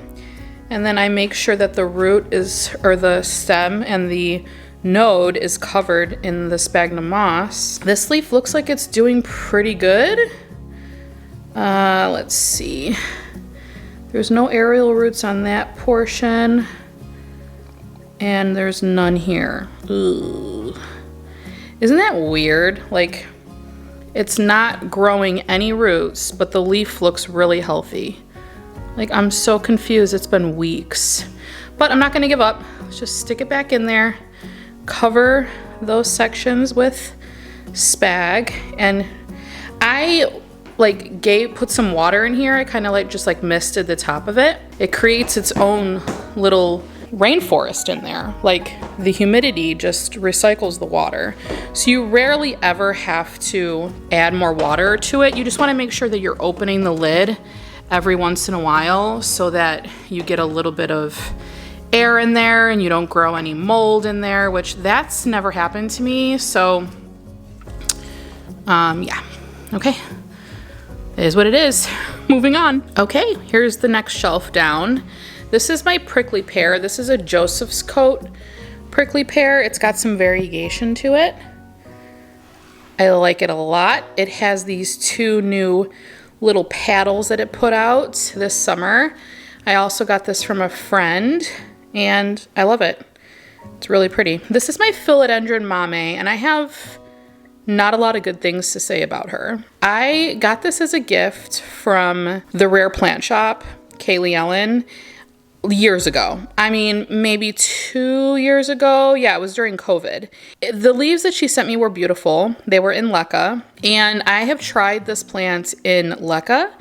and then I make sure that the root is, or the stem and the node is covered in the sphagnum moss. This leaf looks like it's doing pretty good. Let's see. There's no aerial roots on that portion, and there's none here. Ooh. Isn't that weird? Like, it's not growing any roots, but the leaf looks really healthy. Like, I'm so confused. It's been weeks. But I'm not gonna give up. Let's just stick it back in there, cover those sections with spag, and I like put some water in here. I kind of like just like misted the top of it. It creates its own little rainforest in there. Like, the humidity just recycles the water. So you rarely ever have to add more water to it. You just want to make sure that you're opening the lid every once in a while so that you get a little bit of air in there and you don't grow any mold in there, which that's never happened to me. So yeah, okay, it is what it is. Moving on. Okay, here's the next shelf down. This is my prickly pear. This is a Joseph's coat prickly pear. It's got some variegation to it. I like it a lot. It has these 2 new little paddles that it put out this summer. I also got this from a friend and I love it. It's really pretty. This is my philodendron mame, and I have not a lot of good things to say about her. I got this as a gift from the Rare Plant Shop, Kaylee Ellen, years ago. I mean, maybe 2 years ago. Yeah, it was during COVID. The leaves that she sent me were beautiful. They were in leca, and I have tried this plant in leca.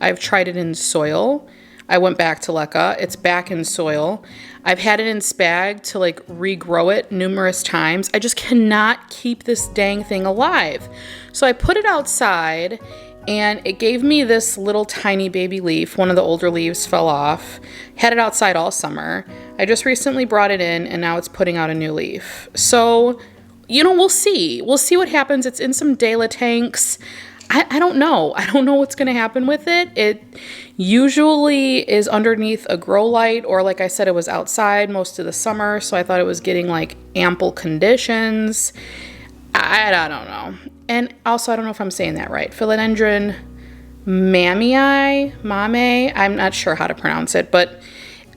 I've tried it in soil. I went back to leca. It's back in soil. I've had it in spag to like regrow it numerous times. I just cannot keep this dang thing alive. So I put it outside and it gave me this little tiny baby leaf. One of the older leaves fell off. Had it outside all summer. I just recently brought it in and now it's putting out a new leaf. So, you know, we'll see. We'll see what happens. It's in some Dela tanks. I don't know. I don't know what's going to happen with it. It usually is underneath a grow light, or like I said, it was outside most of the summer, so I thought it was getting like ample conditions. I don't know. And also, I don't know if I'm saying that right. Philodendron mame, I'm not sure how to pronounce it, but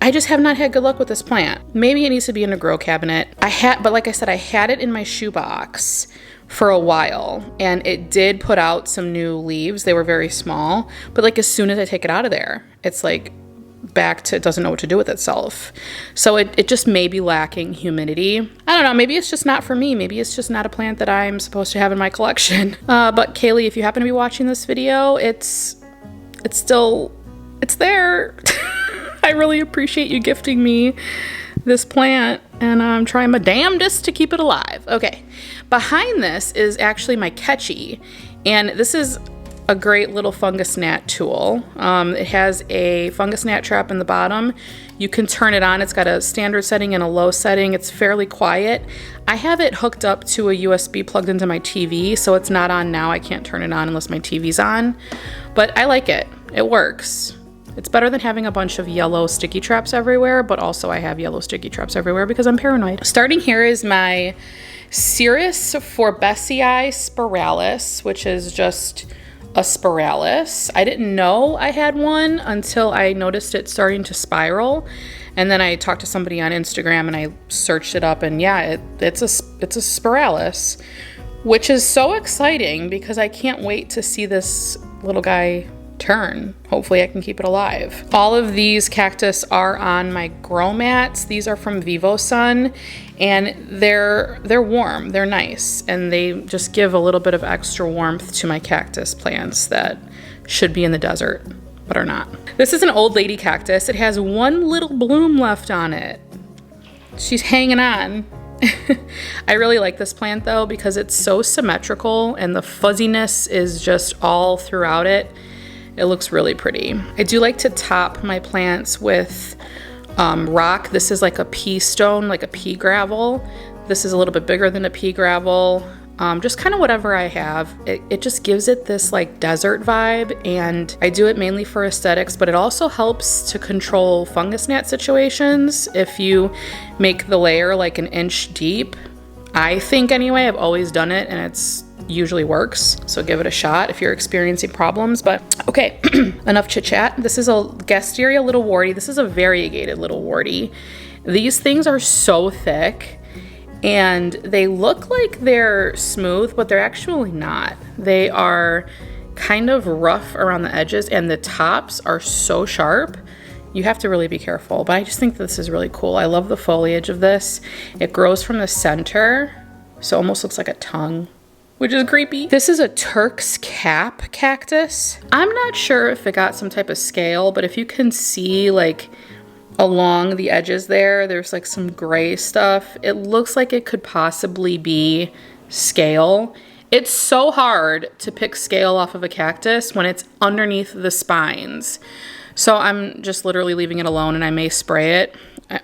I just have not had good luck with this plant. Maybe it needs to be in a grow cabinet. But like I said, I had it in my shoebox for a while, and it did put out some new leaves. They were very small, but like as soon as I take it out of there, it's like back to, it doesn't know what to do with itself. So it just may be lacking humidity. I don't know, maybe it's just not for me. Maybe it's just not a plant that I'm supposed to have in my collection. But Kaylee, if you happen to be watching this video, it's there. I really appreciate you gifting me this plant, and I'm trying my damnedest to keep it alive. Okay, behind this is actually my catchy, and this is a great little fungus gnat tool. It has a fungus gnat trap in the bottom. You can turn it on. It's got a standard setting and a low setting. It's fairly quiet. I have it hooked up to a USB plugged into my TV, so it's not on now. I can't turn it on unless my TV's on, but I like it. It works. It's better than having a bunch of yellow sticky traps everywhere, but also I have yellow sticky traps everywhere because I'm paranoid. Starting here is my Cirrus forbesii spiralis, which is just a spiralis. I didn't know I had one until I noticed it starting to spiral. And then I talked to somebody on Instagram and I searched it up, and yeah, it's a spiralis, which is so exciting because I can't wait to see this little guy turn. Hopefully I can keep it alive. All of these cactus are on my grow mats. These are from VivoSun, and they're warm, they're nice, and they just give a little bit of extra warmth to my cactus plants that should be in the desert but are not. This is an old lady cactus. It has one little bloom left on it. She's hanging on. I really like this plant though because it's so symmetrical and the fuzziness is just all throughout it. It looks really pretty. I do like to top my plants with rock. This is like a pea stone, like a pea gravel. This is a little bit bigger than a pea gravel. Just kind of whatever I have. It just gives it this like desert vibe, and I do it mainly for aesthetics, but it also helps to control fungus gnat situations. If you make the layer like an inch deep, I think anyway, I've always done it and it's usually works, so give it a shot if you're experiencing problems. But okay, enough chit chat. This is a Gasteria little warty. This is a variegated little warty. These things are so thick and they look like they're smooth, but they're actually not. They are kind of rough around the edges and the tops are so sharp. You have to really be careful, but I just think this is really cool. I love the foliage of this. It grows from the center, so it almost looks like a tongue, which is creepy. This is a Turk's cap cactus. I'm not sure if it got some type of scale, but if you can see like along the edges there's like some gray stuff. It looks like it could possibly be scale. It's so hard to pick scale off of a cactus when it's underneath the spines. So I'm just literally leaving it alone, and I may spray it,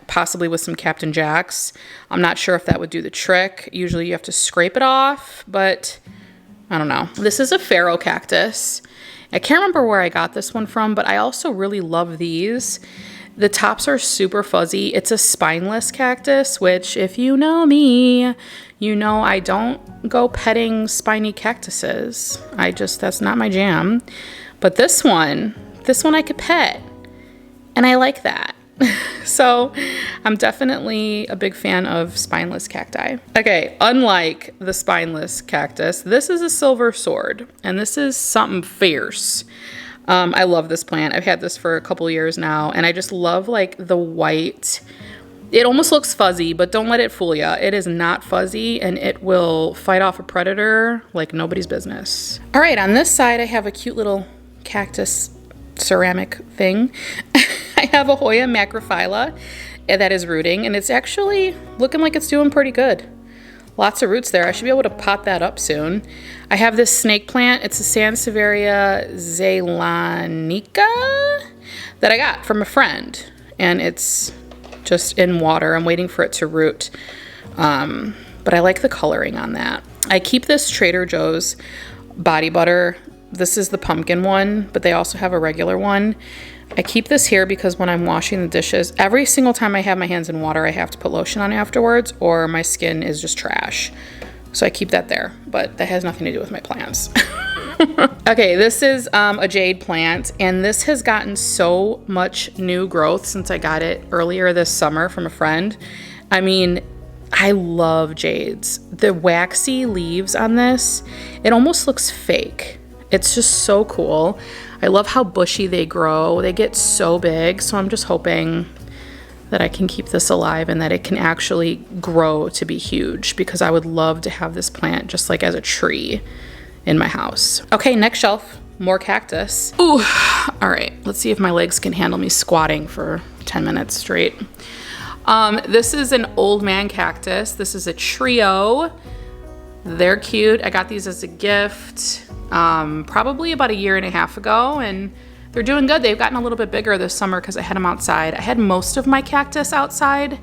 possibly with some Captain Jacks. I'm not sure if that would do the trick. Usually you have to scrape it off, but I don't know. This is a pharaoh cactus. I can't remember where I got this one from, but I also really love these. The tops are super fuzzy. It's a spineless cactus, which if you know me, you know I don't go petting spiny cactuses. That's not my jam. But this one I could pet, and I like that. So I'm definitely a big fan of spineless cacti. Okay, unlike the spineless cactus, this is a silver sword, and this is something fierce. I love this plant. I've had this for a couple years now, and I just love like the white. It almost looks fuzzy, but don't let it fool you. It is not fuzzy, and it will fight off a predator like nobody's business. All right, on this side, I have a cute little cactus ceramic thing. I have a Hoya macrophylla that is rooting, and it's actually looking like it's doing pretty good. Lots of roots there. I should be able to pot that up soon. I have this snake plant. It's a Sansevieria zeylanica that I got from a friend, and it's just in water. I'm waiting for it to root, but I like the coloring on that. I keep this Trader Joe's body butter. This is the pumpkin one, but they also have a regular one. I keep this here because when I'm washing the dishes, every single time I have my hands in water, I have to put lotion on afterwards, or my skin is just trash. So I keep that there, but that has nothing to do with my plants. Okay, this is a jade plant, and this has gotten so much new growth since I got it earlier this summer from a friend. I mean, I love jades. The waxy leaves on this, it almost looks fake. It's just so cool. I love how bushy they grow. They get so big, so I'm just hoping that I can keep this alive and that it can actually grow to be huge, because I would love to have this plant just like as a tree in my house. Okay, next shelf, more cactus. Ooh, all right, let's see if my legs can handle me squatting for 10 minutes straight. This is an old man cactus. This is a trio. They're cute. I got these as a gift probably about 1.5 years ago, and they're doing good. They've gotten a little bit bigger this summer because I had them outside. I had most of my cactus outside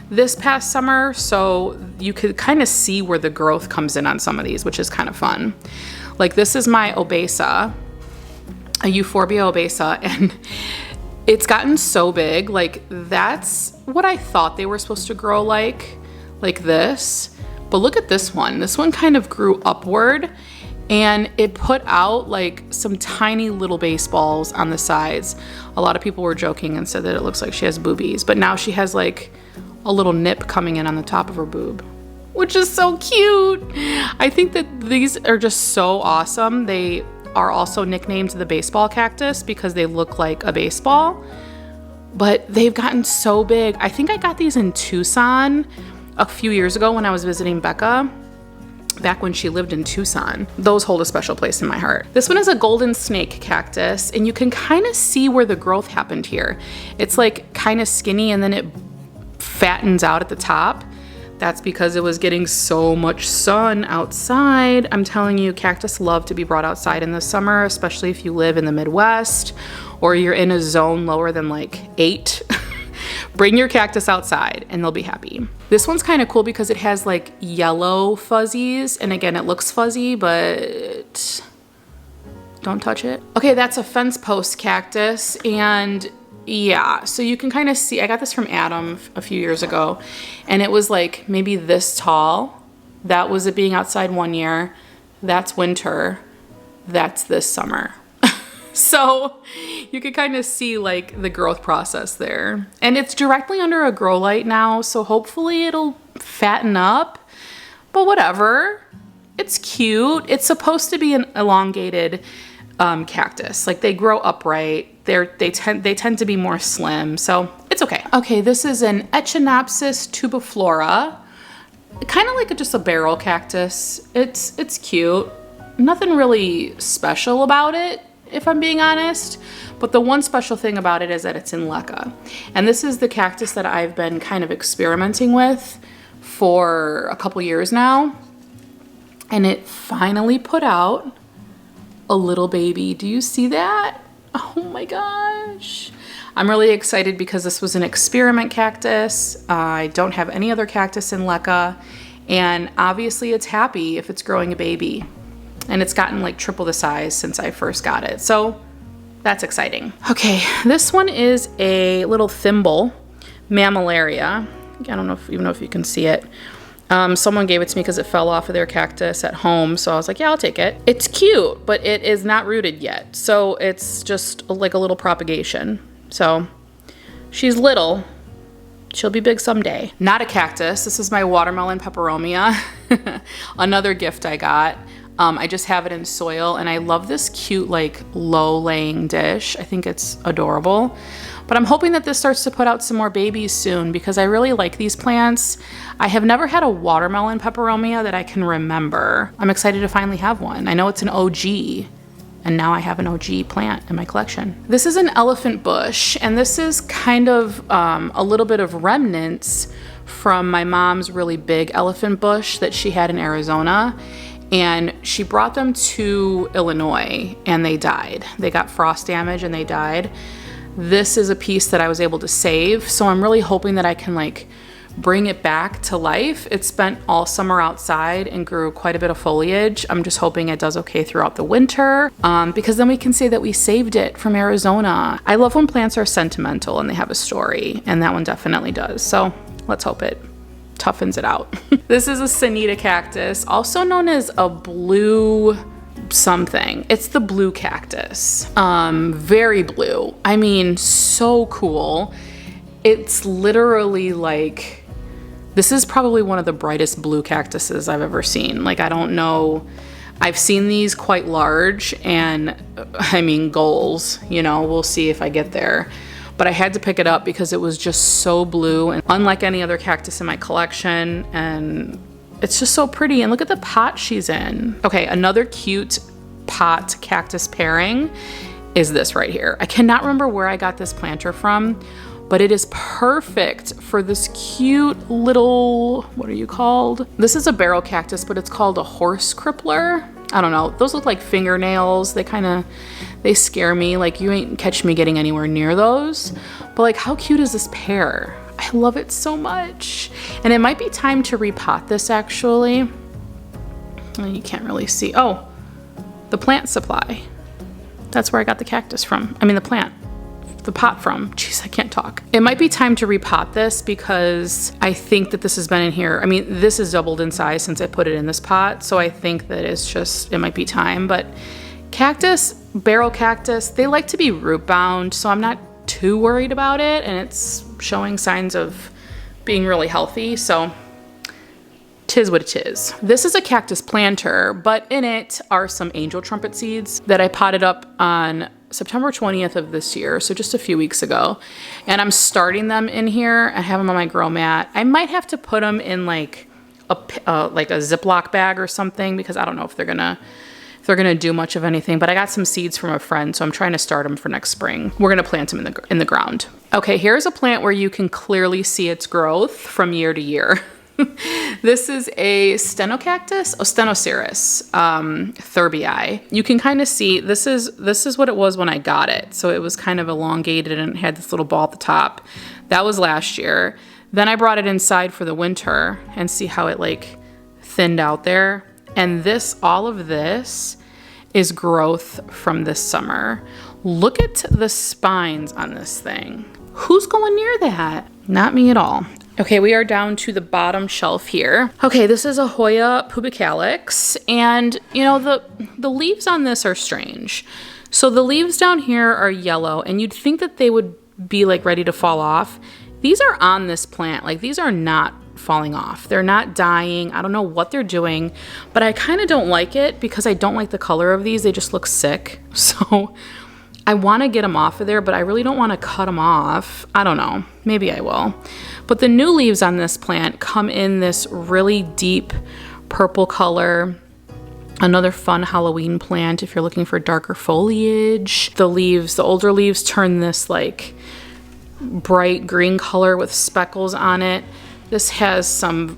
this past summer, so you could kind of see where the growth comes in on some of these, which is kind of fun. Like this is my obesa, a Euphorbia obesa, and it's gotten so big. Like that's what I thought they were supposed to grow like this. But look at this one. This one kind of grew upward, and it put out like some tiny little baseballs on the sides. A lot of people were joking and said that it looks like she has boobies, but now she has like a little nip coming in on the top of her boob, which is so cute. I think that these are just so awesome. They are also nicknamed the baseball cactus because they look like a baseball, but they've gotten so big. I think I got these in Tucson a few years ago when I was visiting Becca, back when she lived in Tucson. Those hold a special place in my heart. This one is a golden snake cactus, and you can kind of see where the growth happened here. It's like kind of skinny, and then it fattens out at the top. That's because it was getting so much sun outside. I'm telling you, cactus love to be brought outside in the summer, especially if you live in the Midwest or you're in a zone lower than like 8. Bring your cactus outside and they'll be happy. This one's kind of cool because it has like yellow fuzzies, and again, it looks fuzzy, but don't touch it. Okay, that's a fence post cactus, and yeah, so you can kind of see, I got this from Adam a few years ago, and it was like maybe this tall. That was it being outside 1 year. That's winter. That's this summer. So you can kind of see like the growth process there. And it's directly under a grow light now, so hopefully it'll fatten up, but whatever. It's cute. It's supposed to be an elongated cactus. Like they grow upright. They tend to be more slim, so it's okay. Okay, this is an Echinopsis tubiflora. Kind of like just a barrel cactus. It's cute. Nothing really special about it, if I'm being honest, but the one special thing about it is that it's in leca. And this is the cactus that I've been kind of experimenting with for a couple years now. and it finally put out a little baby. Do you see that? Oh my gosh. I'm really excited because this was an experiment cactus. I don't have any other cactus in LECA, and obviously it's happy if it's growing a baby. And it's gotten like triple the size since I first got it. So that's exciting. Okay, this one is a little thimble mammillaria. I don't know even know if you can see it. Someone gave it to me because it fell off of their cactus at home. So I was like, yeah, I'll take it. It's cute, but it is not rooted yet. So it's just like a little propagation. So she's little. She'll be big someday. Not a cactus. This is my watermelon peperomia. Another gift I got. I just have it in soil, and I love this cute, like, low laying dish. I think it's adorable. But I'm hoping that this starts to put out some more babies soon because I really like these plants. I have never had a watermelon peperomia that I can remember. I'm excited to finally have one. I know it's an OG, and now I have an OG plant in my collection. This is an elephant bush, and this is kind of a little bit of remnants from my mom's really big elephant bush that she had in Arizona. And she brought them to Illinois and they died. They got frost damage and they died. This is a piece that I was able to save. So I'm really hoping that I can like bring it back to life. It spent all summer outside and grew quite a bit of foliage. I'm just hoping it does okay throughout the winter because then we can say that we saved it from Arizona. I love when plants are sentimental and they have a story, and that one definitely does. So let's hope it toughens it out. This is a Sanita cactus, also known as a blue something. It's the blue cactus. Very blue. I mean, so cool. It's literally like, this is probably one of the brightest blue cactuses I've ever seen. Like, I don't know. I've seen these quite large, and I mean, goals, you know, we'll see if I get there. But I had to pick it up because it was just so blue and unlike any other cactus in my collection, and it's just so pretty. And look at the pot she's in. Okay, another cute pot cactus pairing is this right here. I cannot remember where I got this planter from, but it is perfect for this cute little, what are you called? This is a barrel cactus, but it's called a horse crippler. I don't know. Those look like fingernails. They scare me. Like, you ain't catch me getting anywhere near those. But like, how cute is this pear? I love it so much. And it might be time to repot this actually. You can't really see. Oh, the plant supply. That's where I got the cactus from. I mean, the pot from. Jeez, I can't talk. It might be time to repot this because I think that this has been in here. I mean, this has doubled in size since I put it in this pot. So I think that it might be time. But cactus, barrel cactus, they like to be root bound. So I'm not too worried about it. And it's showing signs of being really healthy. So tis what it is. This is a cactus planter, but in it are some angel trumpet seeds that I potted up on September 20th of this year, so just a few weeks ago. And I'm starting them in here. I have them on my grow mat. I might have to put them in like a Ziploc bag or something because I don't know if they're gonna do much of anything, but I got some seeds from a friend, so I'm trying to start them for next spring. We're gonna plant them in the ground. Okay, here's a plant where you can clearly see its growth from year to year. This is a Stenocactus, Stenoceras, thurbii. You can kind of see, this is what it was when I got it. So it was kind of elongated and it had this little ball at the top. That was last year. Then I brought it inside for the winter and see how it like thinned out there. And all of this is growth from this summer. Look at the spines on this thing. Who's going near that? Not me at all. Okay, we are down to the bottom shelf here. Okay, this is a Hoya pubicalix, and you know, the leaves on this are strange. So the leaves down here are yellow, and you'd think that they would be like ready to fall off. These are on this plant, like these are not falling off. They're not dying. I don't know what they're doing, but I kind of don't like it because I don't like the color of these. They just look sick. So I want to get them off of there, but I really don't want to cut them off. I don't know. Maybe I will. But the new leaves on this plant come in this really deep purple color. Another fun Halloween plant if you're looking for darker foliage. The older leaves turn this like bright green color with speckles on it. This has some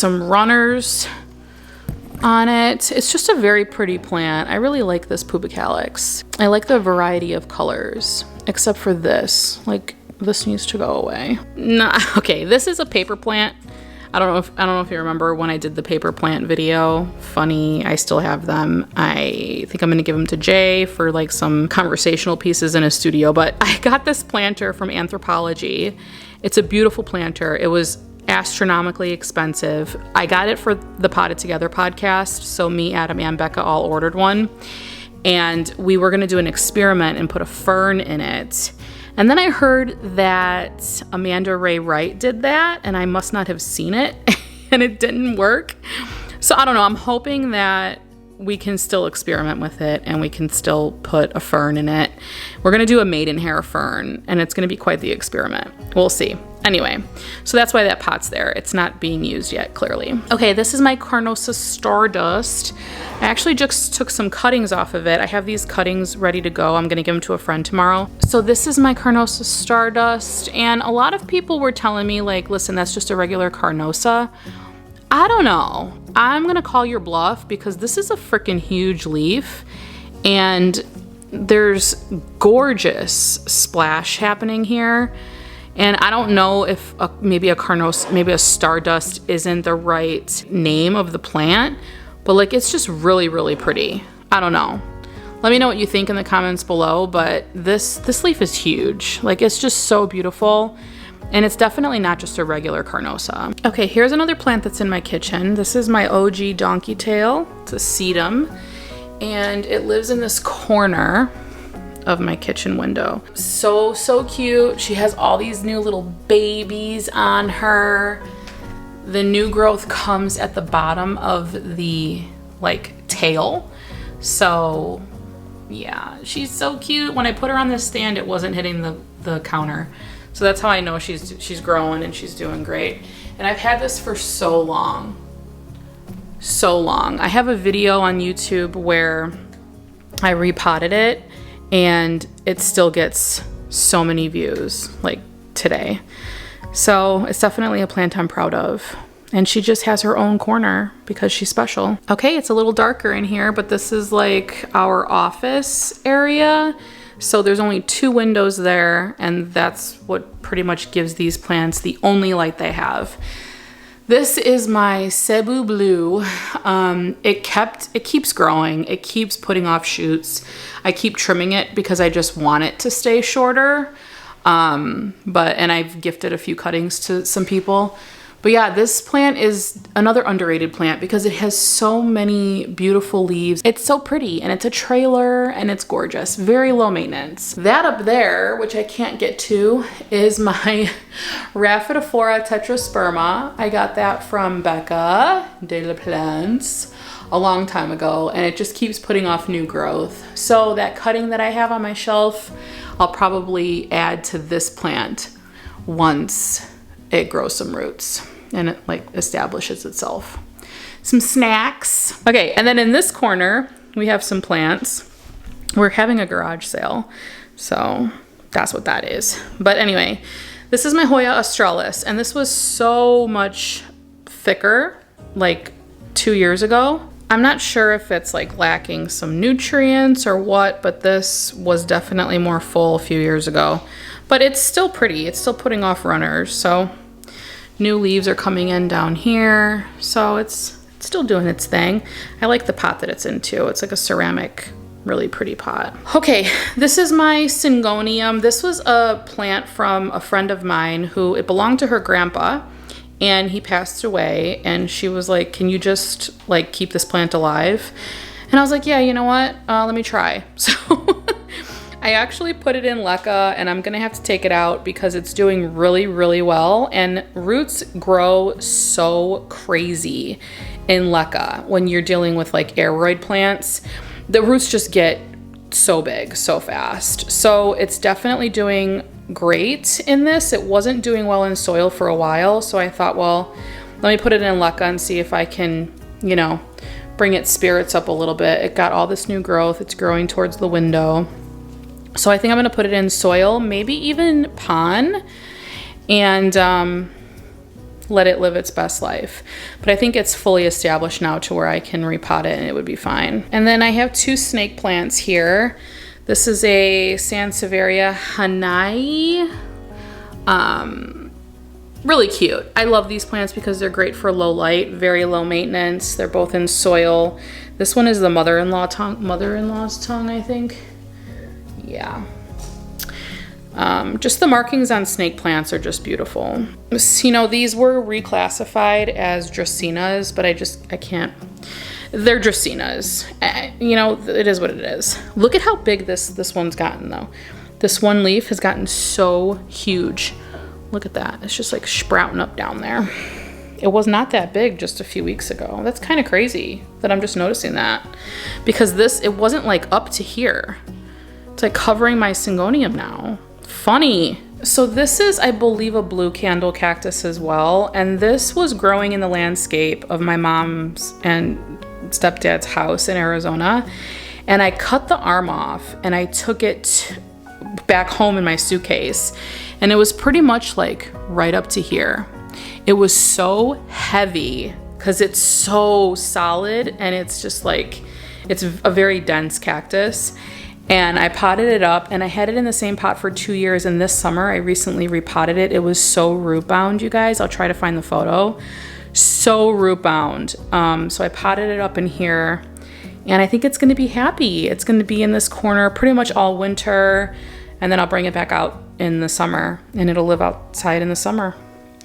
runners on it. It's just a very pretty plant. I really like this Pubicalyx. I like the variety of colors, except for this. Like, this needs to go away. Nah, okay, this is a paper plant. I don't know if you remember when I did the paper plant video. Funny, I still have them. I think I'm gonna give them to Jay for like some conversational pieces in his studio, but I got this planter from Anthropology. It's a beautiful planter. It was astronomically expensive. I got it for the Potted Together podcast, so me, Adam, and Becca all ordered one. And we were gonna do an experiment and put a fern in it. And then I heard that Amanda Ray Wright did that, and I must not have seen it, and it didn't work. So I don't know, I'm hoping that we can still experiment with it and we can still put a fern in it. We're gonna do a maidenhair fern, and it's gonna be quite the experiment. We'll see. Anyway, so that's why that pot's there. It's not being used yet, clearly. Okay, this is my Carnosa Stardust. I actually just took some cuttings off of it. I have these cuttings ready to go. I'm gonna give them to a friend tomorrow. So this is my Carnosa Stardust, and a lot of people were telling me, like, listen, that's just a regular Carnosa. I don't know. I'm gonna call your bluff because this is a freaking huge leaf, and there's gorgeous splash happening here. And I don't know if maybe a Stardust isn't the right name of the plant, but like, it's just really, really pretty. I don't know. Let me know what you think in the comments below, but this leaf is huge. Like, it's just so beautiful. And it's definitely not just a regular Carnosa. Okay, here's another plant that's in my kitchen. This is my OG donkey tail. It's a sedum, and it lives in this corner of my kitchen window. So cute. She has all these new little babies on her. The new growth comes at the bottom of the like tail. So yeah, she's so cute. When I put her on this stand, it wasn't hitting the counter. So that's how I know she's growing and she's doing great. And I've had this for so long. So long. I have a video on YouTube where I repotted it, and it still gets so many views, like today. So it's definitely a plant I'm proud of. And she just has her own corner because she's special. Okay, it's a little darker in here, but this is like our office area. So there's only 2 windows there, and that's what pretty much gives these plants the only light they have. This is my Cebu Blue. It keeps growing. It keeps putting off shoots. I keep trimming it because I just want it to stay shorter. And I've gifted a few cuttings to some people. But yeah, this plant is another underrated plant because it has so many beautiful leaves. It's so pretty, and it's a trailer, and it's gorgeous. Very low maintenance. That up there, which I can't get to, is my Rhaphidophora tetrasperma. I got that from Becca de la Plants a long time ago, and it just keeps putting off new growth. So that cutting that I have on my shelf, I'll probably add to this plant once it grows some roots and it like establishes itself. Some snacks. Okay, and then in this corner, we have some plants. We're having a garage sale, so that's what that is. But anyway, this is my Hoya australis, and this was so much thicker like 2 years ago. I'm not sure if it's like lacking some nutrients or what, but this was definitely more full a few years ago. But it's still pretty. It's still putting off runners, so new leaves are coming in down here, so it's still doing its thing. I like the pot that it's in too. It's like a ceramic, really pretty pot. Okay, this is my Syngonium. This was a plant from a friend of mine who, it belonged to her grandpa, and he passed away, and she was like, can you just like keep this plant alive? And I was like, yeah, you know what? Let me try. So I actually put it in leca, and I'm gonna have to take it out because it's doing really, really well. And roots grow so crazy in leca when you're dealing with like aeroid plants. The roots just get so big so fast. So it's definitely doing great in this. It wasn't doing well in soil for a while, so I thought, well, let me put it in leca and see if I can, you know, bring its spirits up a little bit. It got all this new growth. It's growing towards the window. So I think I'm gonna put it in soil, maybe even pon, and let it live its best life. But I think it's fully established now to where I can repot it and it would be fine. And then I have 2 snake plants here. This is a Sansevieria Hanai. Really cute. I love these plants because they're great for low light, very low maintenance. They're both in soil. This one is the mother-in-law's tongue, I think. Yeah. Just the markings on snake plants are just beautiful. You know, these were reclassified as Dracaenas, but I can't. They're Dracaenas. You know, it is what it is. Look at how big this one's gotten though. This one leaf has gotten so huge. Look at that. It's just like sprouting up down there. It was not that big just a few weeks ago. That's kind of crazy that I'm just noticing that. Because it wasn't like up to here. It's like covering my Syngonium now. Funny. So this is, I believe, a blue candle cactus as well. And this was growing in the landscape of my mom's and stepdad's house in Arizona. And I cut the arm off and I took it back home in my suitcase. And it was pretty much like right up to here. It was so heavy because it's so solid and it's just like, it's a very dense cactus. And I potted it up and I had it in the same pot for 2 years. And this summer I recently repotted it. It was so root bound, you guys. I'll try to find the photo. So root bound. So I potted it up in here and I think it's going to be happy. It's going to be in this corner pretty much all winter. And then I'll bring it back out in the summer and it'll live outside in the summer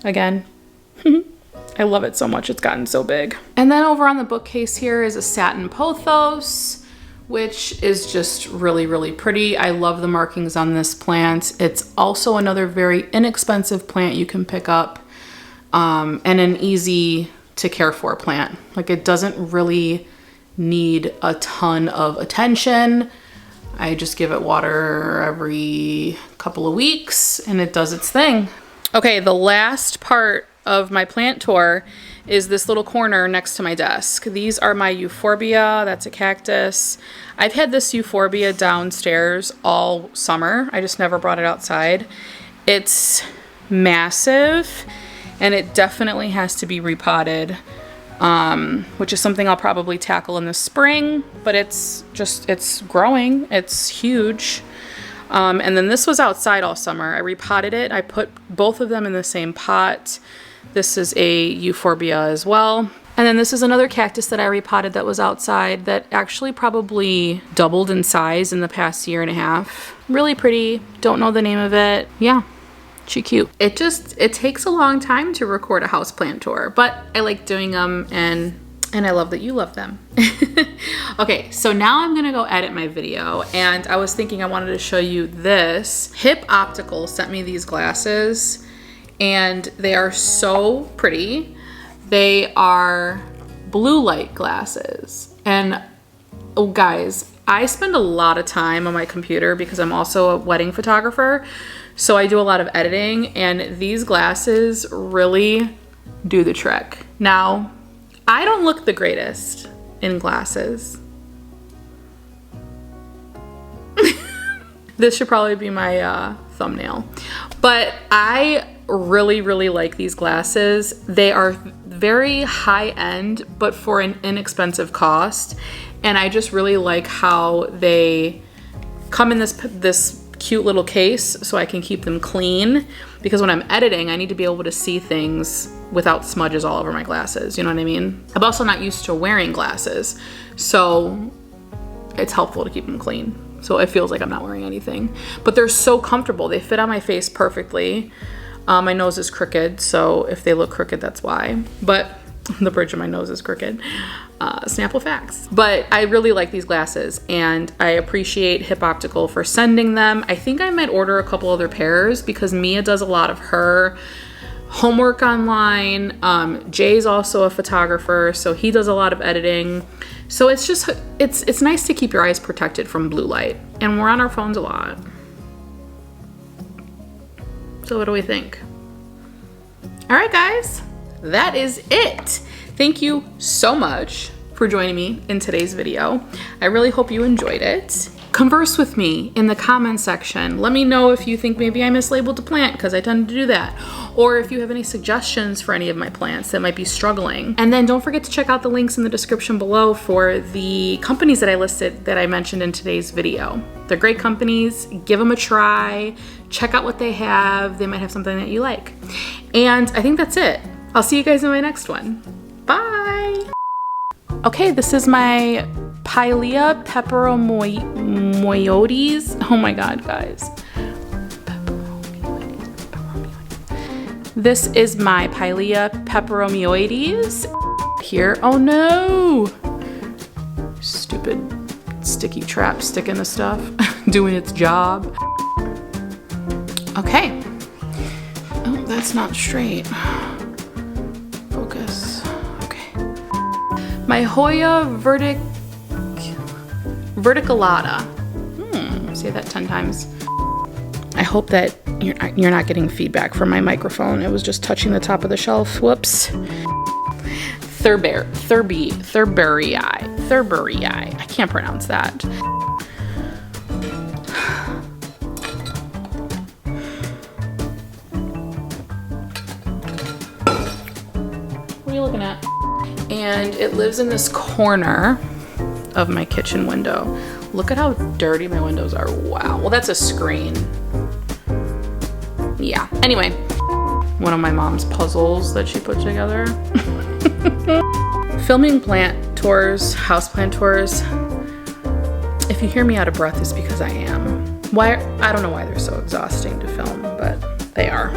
again. I love it so much. It's gotten so big. And then over on the bookcase here is a satin pothos, which is just really, really pretty. I love the markings on this plant. It's also another very inexpensive plant you can pick up and an easy to care for plant. Like it doesn't really need a ton of attention. I just give it water every couple of weeks and it does its thing. Okay, the last part of my plant tour is this little corner next to my desk. These are my euphorbia. That's a cactus. I've had this euphorbia downstairs all summer. I just never brought it outside. It's massive and it definitely has to be repotted. Which is something I'll probably tackle in the spring, but it's growing. It's huge. And then this was outside all summer. I repotted it. I put both of them in the same pot. This is a euphorbia as well. And then this is another cactus that I repotted that was outside that actually probably doubled in size in the past year and a half. Really pretty. Don't know the name of it. Yeah. She cute. It takes a long time to record a houseplant tour, but I like doing them and I love that you love them. Okay, so now I'm gonna go edit my video and I was thinking I wanted to show you this. Hip Optical sent me these glasses and they are so pretty. They are blue light glasses. And oh guys, I spend a lot of time on my computer because I'm also a wedding photographer. So I do a lot of editing and these glasses really do the trick. Now, I don't look the greatest in glasses. This should probably be my thumbnail. But I really, really like these glasses. They are very high end, but for an inexpensive cost. And I just really like how they come in this cute little case so I can keep them clean, because when I'm editing I need to be able to see things without smudges all over my glasses, you know what I mean? I'm also not used to wearing glasses, so it's helpful to keep them clean so it feels like I'm not wearing anything. But they're so comfortable. They fit on my face perfectly. My nose is crooked, so if they look crooked, that's why. But the bridge of my nose is crooked. Snapple facts. But I really like these glasses and I appreciate Hip Optical for sending them. I think I might order a couple other pairs because Mia does a lot of her homework online. Jay's also a photographer, so he does a lot of editing. So it's just, it's nice to keep your eyes protected from blue light. And we're on our phones a lot. So what do we think? All right, guys, that is it. Thank you so much for joining me in today's video. I really hope you enjoyed it. Converse with me in the comment section. Let me know if you think maybe I mislabeled a plant, because I tend to do that. Or if you have any suggestions for any of my plants that might be struggling. And then don't forget to check out the links in the description below for the companies that I listed that I mentioned in today's video. They're great companies. Give them a try. Check out what they have. They might have something that you like. And I think that's it. I'll see you guys in my next one. Bye. Okay, this is my Pilea peperomioides. Oh my God, guys. This is my Pilea peperomioides. Here, oh no! Stupid sticky trap sticking to stuff, doing its job. Okay. Oh, that's not straight. Focus. Okay. My Hoya verticillata. Say that 10 times. I hope that you're not getting feedback from my microphone. It was just touching the top of the shelf. Whoops. Thurberii. I can't pronounce that. What are you looking at? And it lives in this corner of my kitchen window. Look at how dirty my windows are. Wow. Well, that's a screen. Yeah. Anyway, one of my mom's puzzles that she put together. Filming plant tours, houseplant tours. If you hear me out of breath, it's because I am. I don't know why they're so exhausting to film, but they are.